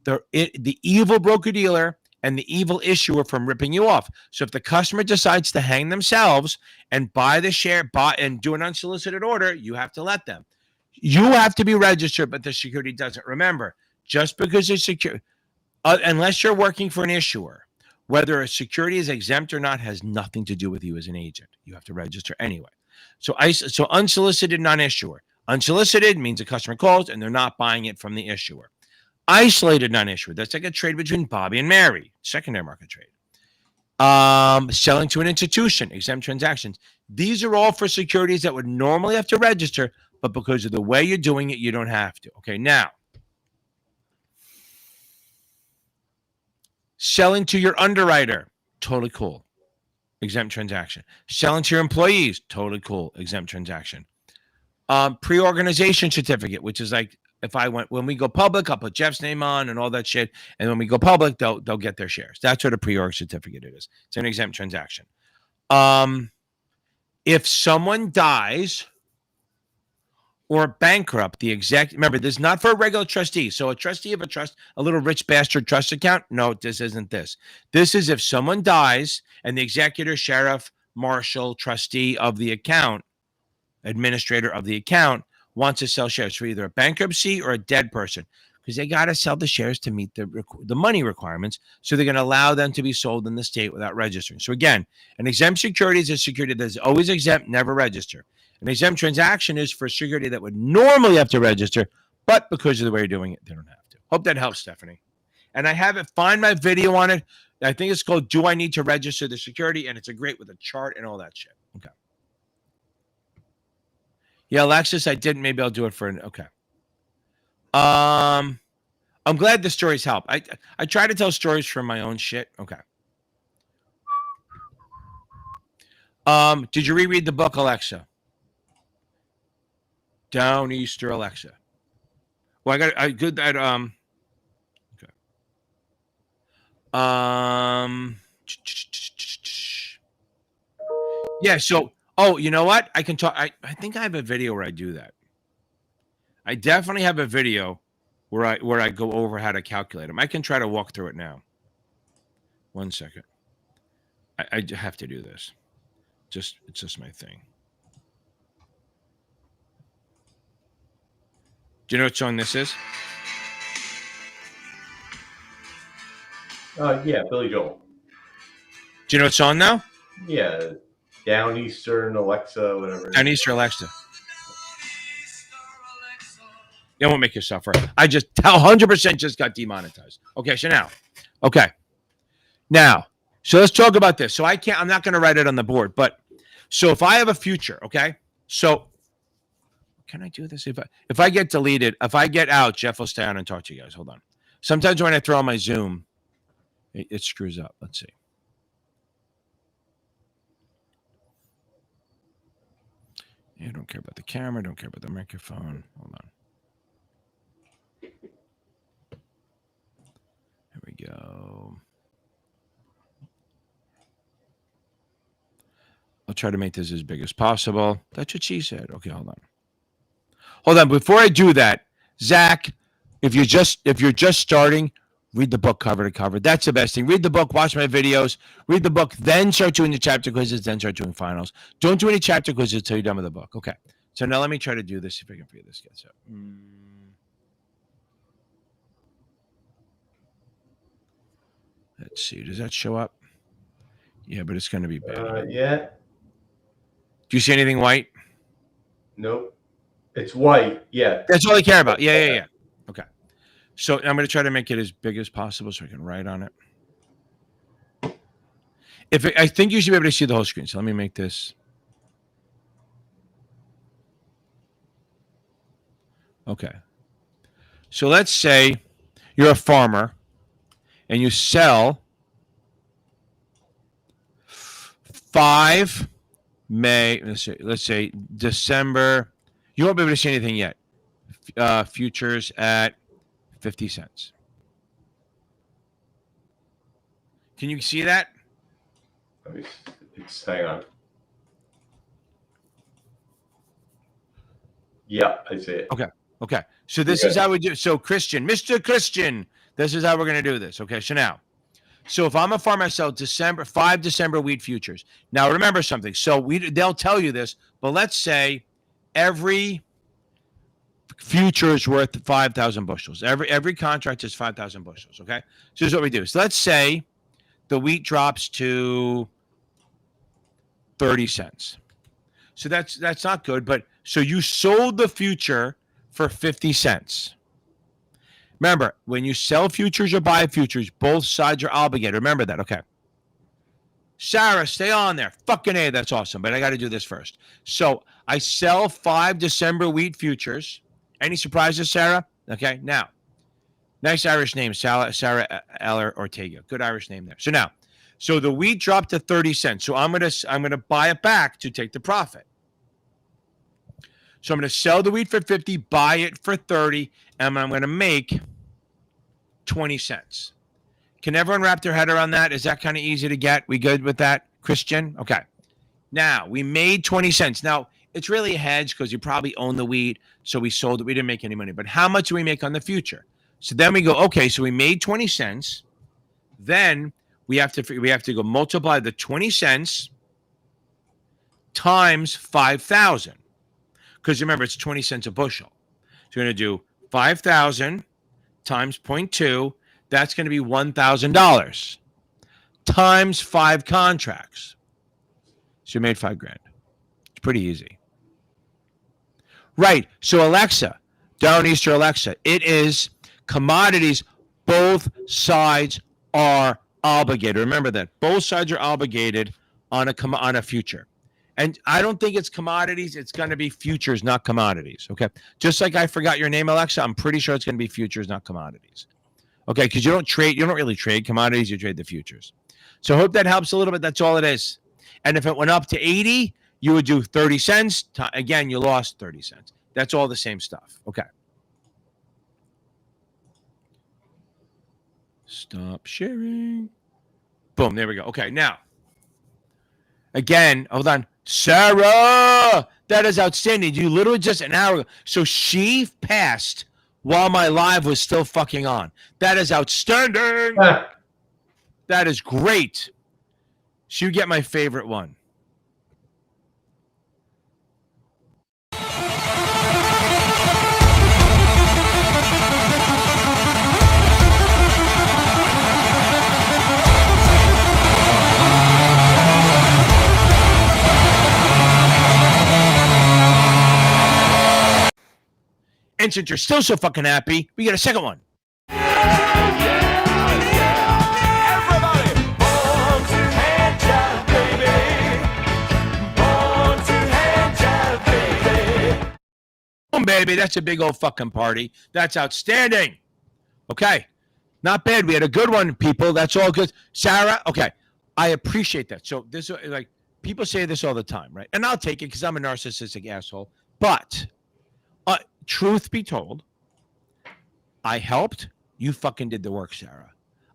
Speaker 2: the evil broker-dealer and the evil issuer from ripping you off. So if the customer decides to hang themselves and buy the share, and do an unsolicited order, you have to let them. You have to be registered, but the security doesn't. Remember, just because it's secure, unless you're working for an issuer, whether a security is exempt or not has nothing to do with you as an agent. You have to register anyway. So unsolicited non-issuer. Unsolicited means a customer calls and they're not buying it from the issuer. Isolated non-issuer. That's like a trade between Bobby and Mary, secondary market trade. Selling to an institution, exempt transactions. These are all for securities that would normally have to register, but because of the way you're doing it, you don't have to. Okay, now, selling to your underwriter, totally cool, exempt transaction. Selling to your employees, totally cool, exempt transaction. Pre-organization certificate, which is like, when we go public, I'll put Jeff's name on and all that shit. And when we go public, they'll get their shares. That's what a pre-org certificate is. It's an exempt transaction. If someone dies or bankrupt, remember, this is not for a regular trustee. So a trustee of a trust, a little rich bastard trust account. No, this isn't this. This is if someone dies and the executor, sheriff, marshal, trustee of the account, administrator of the account, wants to sell shares for either a bankruptcy or a dead person because they got to sell the shares to meet the money requirements. So they're going to allow them to be sold in the state without registering. So again, an exempt security is a security that's always exempt, never register. An exempt transaction is for a security that would normally have to register, but because of the way you're doing it, they don't have to. Hope that helps, Stephanie. And I have it, find my video on it. I think it's called Do I Need to Register the Security? And it's a great with a chart and all that shit. Okay. Yeah, Alexis, I didn't. Maybe I'll do it for okay. I'm glad the stories help. I try to tell stories from my own shit. Okay. Did you reread the book, Alexa? Downeaster Alexa. Well, I good that okay. Yeah, so you know what? I can talk. I think I have a video where I do that. I definitely have a video where I go over how to calculate them. I can try to walk through it now. 1 second. I have to do this. It's just my thing. Do you know what song this is?
Speaker 3: Yeah, Billy Joel.
Speaker 2: Do you know what song now?
Speaker 3: Yeah, Downeastern Alexa, whatever.
Speaker 2: Down Easter Alexa. It won't make you suffer. I just 100% just got demonetized. Okay, so now. So let's talk about this. So I'm not going to write it on the board, but so if I have a future, okay? So can I do this? If I get deleted, if I get out, Jeff will stay on and talk to you guys. Hold on. Sometimes when I throw on my Zoom, it screws up. Let's see. Yeah, don't care about the camera. Don't care about the microphone. Hold on. Here we go. I'll try to make this as big as possible. That's what she said. Okay, hold on. Before I do that, Zach, if you're just starting, read the book cover to cover. That's the best thing. Read the book, watch my videos, read the book, then start doing the chapter quizzes, then start doing finals. Don't do any chapter quizzes until you're done with the book. Okay. So now let me try to do this, if I can figure this out. Let's see. Does that show up? Yeah, but it's going to be bad.
Speaker 3: Yeah.
Speaker 2: Do you see anything white?
Speaker 3: Nope. It's white. Yeah.
Speaker 2: That's all I care about. Yeah. Okay. So I'm going to try to make it as big as possible so I can write on it. I think you should be able to see the whole screen. So let me make this. Okay. So let's say you're a farmer and you sell 5 May, let's say December. You won't be able to see anything yet. Futures at 50 cents. Can you see that?
Speaker 3: Hang on. Yeah, I see it.
Speaker 2: Okay. So this is how we do. So Mr. Christian, this is how we're going to do this. Okay. So now, if I'm a farmer, I sell 5 December wheat futures. Now remember something. So they'll tell you this, but let's say every future is worth 5,000 bushels. Every contract is 5,000 bushels. Okay. So here's what we do. So let's say the wheat drops to 30 cents. So that's not good. But so you sold the future for 50 cents. Remember, when you sell futures or buy futures, both sides are obligated. Remember that. Okay. Sarah, stay on there. Fucking A, that's awesome. But I got to do this first. So I sell 5 December wheat futures. Any surprises, Sarah? Okay. Now, nice Irish name, Sarah Eller Ortega. Good Irish name there. So now, the wheat dropped to 30 cents. So I'm gonna buy it back to take the profit. So I'm going to sell the wheat for 50, buy it for 30, and I'm going to make 20 cents. Can everyone wrap their head around that? Is that kind of easy to get? We good with that, Christian? Okay. Now, we made 20 cents. Now, it's really a hedge because you probably own the wheat, so we sold it. We didn't make any money. But how much do we make on the future? So then we go, okay, so we made 20 cents. Then we have to go multiply the 20 cents times 5,000. Because remember, it's 20 cents a bushel. So we're going to do 5,000 times 0.2. That's going to be $1,000 times 5 contracts. So you made $5,000. It's pretty easy. Right. So Alexa, Downeaster Alexa, it is commodities. Both sides are obligated. Remember that. Both sides are obligated on a future. And I don't think it's commodities. It's going to be futures, not commodities. Okay. Just like I forgot your name, Alexa, I'm pretty sure it's going to be futures, not commodities. Okay. Because you don't really trade commodities. You trade the futures. So I hope that helps a little bit. That's all it is. And if it went up to 80, you would do 30 cents. Again, you lost 30 cents. That's all the same stuff. Okay. Stop sharing. Boom. There we go. Okay. Now, again, hold on. Sarah, that is outstanding. You literally just an hour ago. So she passed while my live was still fucking on. That is outstanding. That is great. So you get my favorite one. And since you're still so fucking happy, we get a second one.
Speaker 4: Everybody, born to hand job, baby. Born to hand job, baby.
Speaker 2: Boom, baby. That's a big old fucking party. That's outstanding. Okay. Not bad. We had a good one, people. That's all good. Sarah, okay. I appreciate that. So this, like, people say this all the time, right? And I'll take it because I'm a narcissistic asshole. But truth be told, I helped. You fucking did the work, Sarah.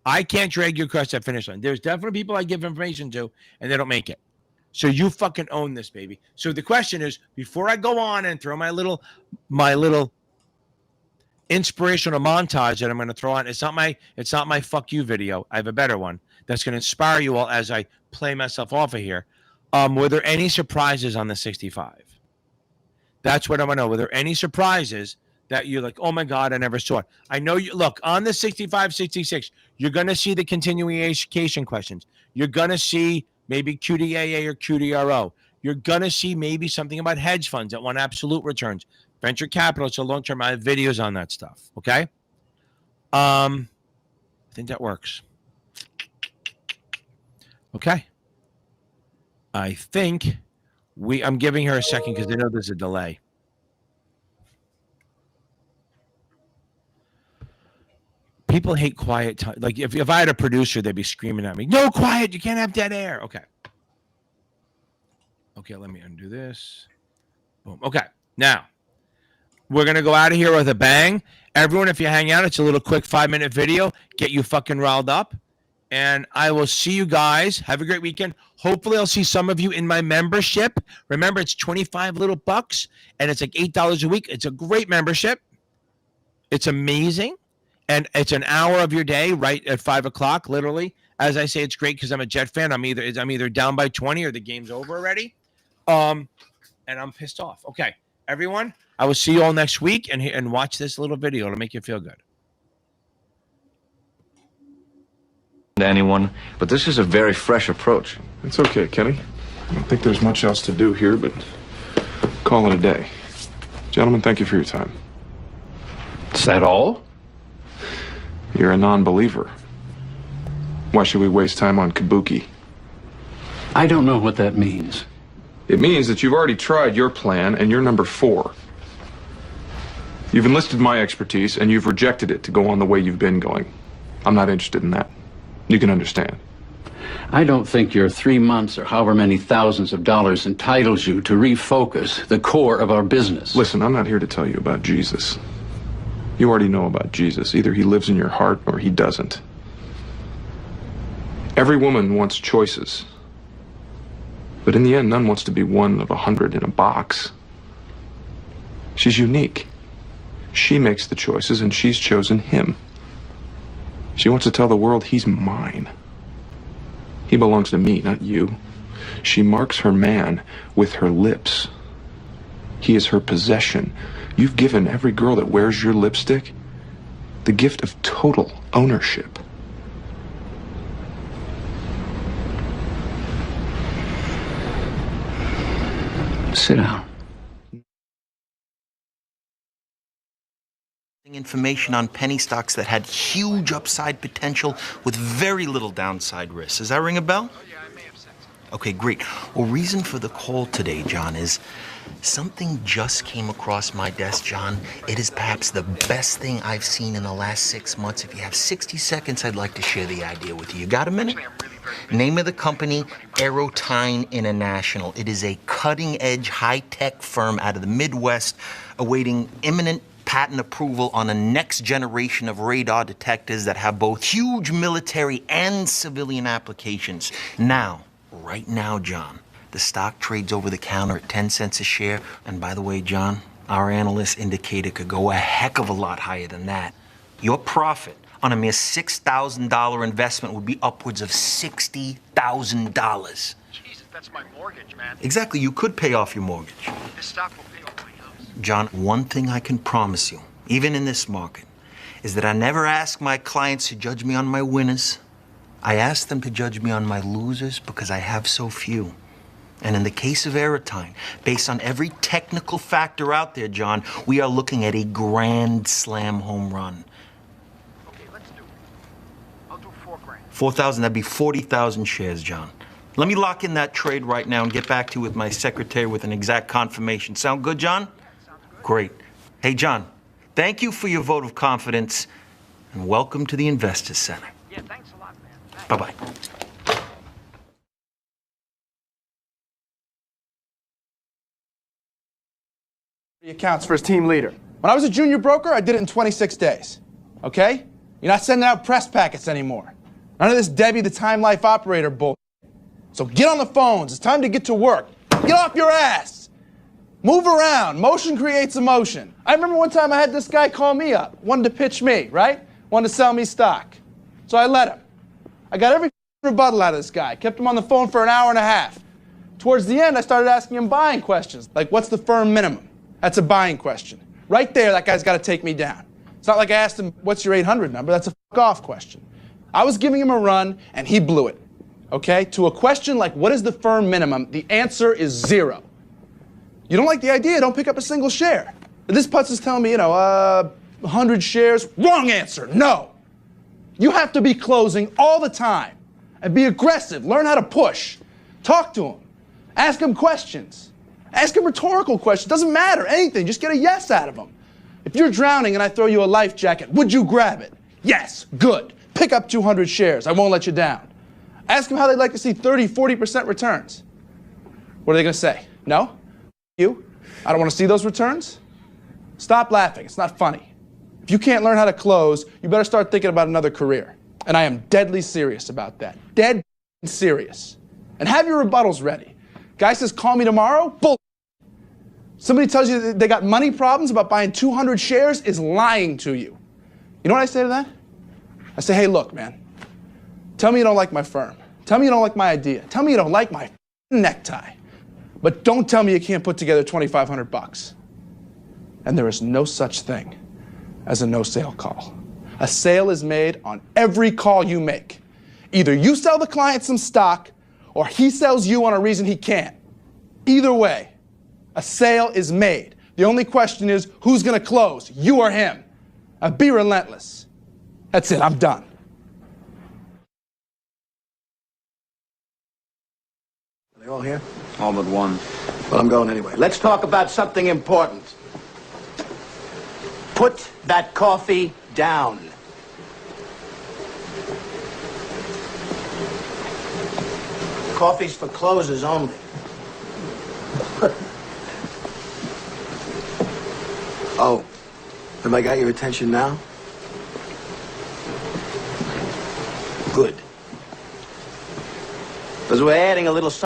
Speaker 2: I can't drag you across that finish line. There's definitely people I give information to, and they don't make it. So you fucking own this, baby. So the question is, before I go on and throw my little inspirational montage that I'm going to throw on, it's not my fuck you video. I have a better one that's going to inspire you all as I play myself off of here. Were there any surprises on the 65? That's what I want to know. Were there any surprises that you're like, oh my God, I never saw it? I know you look on the 65, 66, you're going to see the continuation questions. You're going to see maybe QDIA or QDRO. You're going to see maybe something about hedge funds that want absolute returns. Venture capital, so long term. I have videos on that stuff. Okay. I think that works. Okay. I think I'm giving her a second because I know there's a delay. People hate quiet time. Like if I had a producer, they'd be screaming at me, no, quiet, you can't have dead air. Okay. Okay, let me undo this. Boom. Okay. Now, we're going to go out of here with a bang. Everyone, if you hang out, it's a little quick 5-minute video. Get you fucking riled up. And I will see you guys. Have a great weekend. Hopefully, I'll see some of you in my membership. Remember, it's 25 little bucks, and it's like $8 a week. It's a great membership. It's amazing. And it's an hour of your day right at 5 o'clock, literally. As I say, it's great because I'm a Jet fan. I'm either down by 20 or the game's over already. And I'm pissed off. Okay, everyone, I will see you all next week and watch this little video. It'll make you feel good.
Speaker 5: To anyone, but this is a very fresh approach.
Speaker 6: It's okay, Kenny. I don't think there's much else to do here, but call it a day. Gentlemen, thank you for your time.
Speaker 5: Is that all?
Speaker 6: You're a non-believer. Why should we waste time on kabuki?
Speaker 7: I don't know what that means.
Speaker 6: It means that you've already tried your plan and you're number 4. You've enlisted my expertise and you've rejected it to go on the way you've been going. I'm not interested in that. You can understand.
Speaker 7: I don't think your 3 months or however many thousands of dollars entitles you to refocus the core of our business.
Speaker 6: Listen, I'm not here to tell you about Jesus. You already know about Jesus. Either he lives in your heart or he doesn't. Every woman wants choices. But in the end, none wants to be one of 100 in a box. She's unique. She makes the choices and she's chosen him. She wants to tell the world he's mine. He belongs to me, not you. She marks her man with her lips. He is her possession. You've given every girl that wears your lipstick the gift of total ownership.
Speaker 7: Sit down.
Speaker 8: Information on penny stocks that had huge upside potential with very little downside risk. Does that ring a bell?
Speaker 9: Oh, yeah, I may have said so.
Speaker 8: Okay, great. Well, reason for the call today, John, is something just came across my desk, John. It is perhaps the best thing I've seen in the last 6 months. If you have 60 seconds, I'd like to share the idea with you. You got a minute?
Speaker 9: Actually, I'm really very busy.
Speaker 8: Name of the company, Aerotine International. It is a cutting-edge, high-tech firm out of the Midwest awaiting imminent patent approval on a next generation of radar detectors that have both huge military and civilian applications. Now, right now, John, the stock trades over the counter at 10 cents a share. And by the way, John, our analysts indicate it could go a heck of a lot higher than that. Your profit on a mere $6,000 investment would be upwards of $60,000.
Speaker 9: Jesus, that's my mortgage, man.
Speaker 8: Exactly, you could pay off your mortgage.
Speaker 9: This stock will pay off my house.
Speaker 8: John, one thing I can promise you, even in this market, is that I never ask my clients to judge me on my winners. I ask them to judge me on my losers because I have so few. And in the case of Aerotine, based on every technical factor out there, John, we are looking at a grand slam home run.
Speaker 9: Okay, let's do it. I'll do $4,000.
Speaker 8: 4,000, that'd be 40,000 shares, John. Let me lock in that trade right now and get back to you with my secretary with an exact confirmation. Sound good, John?
Speaker 9: Sounds good.
Speaker 8: Great. Hey, John, thank you for your vote of confidence, and welcome to the Investors Center.
Speaker 9: Yeah, thanks a lot, man. Thanks.
Speaker 8: Bye-bye.
Speaker 10: The accounts for his team leader. When I was a junior broker, I did it in 26 days. Okay? You're not sending out press packets anymore. None of this Debbie the Time Life operator bull. So get on the phones. It's time to get to work. Get off your ass. Move around. Motion creates emotion. I remember one time I had this guy call me up. Wanted to pitch me, right? Wanted to sell me stock. So I let him. I got every rebuttal out of this guy. Kept him on the phone for an hour and a half. Towards the end, I started asking him buying questions. Like, what's the firm minimum? That's a buying question. Right there, that guy's got to take me down. It's not like I asked him, what's your 800 number? That's a off question. I was giving him a run, and he blew it. Okay? To a question like, what is the firm minimum? The answer is 0. You don't like the idea, don't pick up a single share. This putz is telling me, 100 shares. Wrong answer. No. You have to be closing all the time and be aggressive. Learn how to push. Talk to him. Ask him questions. Ask him rhetorical questions. Doesn't matter. Anything. Just get a yes out of him. If you're drowning and I throw you a life jacket, would you grab it? Yes. Good. Pick up 200 shares. I won't let you down. Ask them how they'd like to see 30, 40% returns. What are they going to say? No? You? I don't want to see those returns? Stop laughing. It's not funny. If you can't learn how to close, you better start thinking about another career. And I am deadly serious about that. Dead serious. And have your rebuttals ready. Guy says, call me tomorrow? Bull. Somebody tells you that they got money problems about buying 200 shares is lying to you. You know what I say to that? I say, hey, look, man. Tell me you don't like my firm. Tell me you don't like my idea. Tell me you don't like my necktie. But don't tell me you can't put together $2,500. And there is no such thing as a no-sale call. A sale is made on every call you make. Either you sell the client some stock, or he sells you on a reason he can't. Either way, a sale is made. The only question is, who's going to close, you or him? Now be relentless. That's it, I'm done.
Speaker 11: Are they all here? All but one. Well, I'm going anyway. Let's talk about something important. Put that coffee down. Coffee's for closers only. Oh, have I got your attention now? Good. Because we're adding a little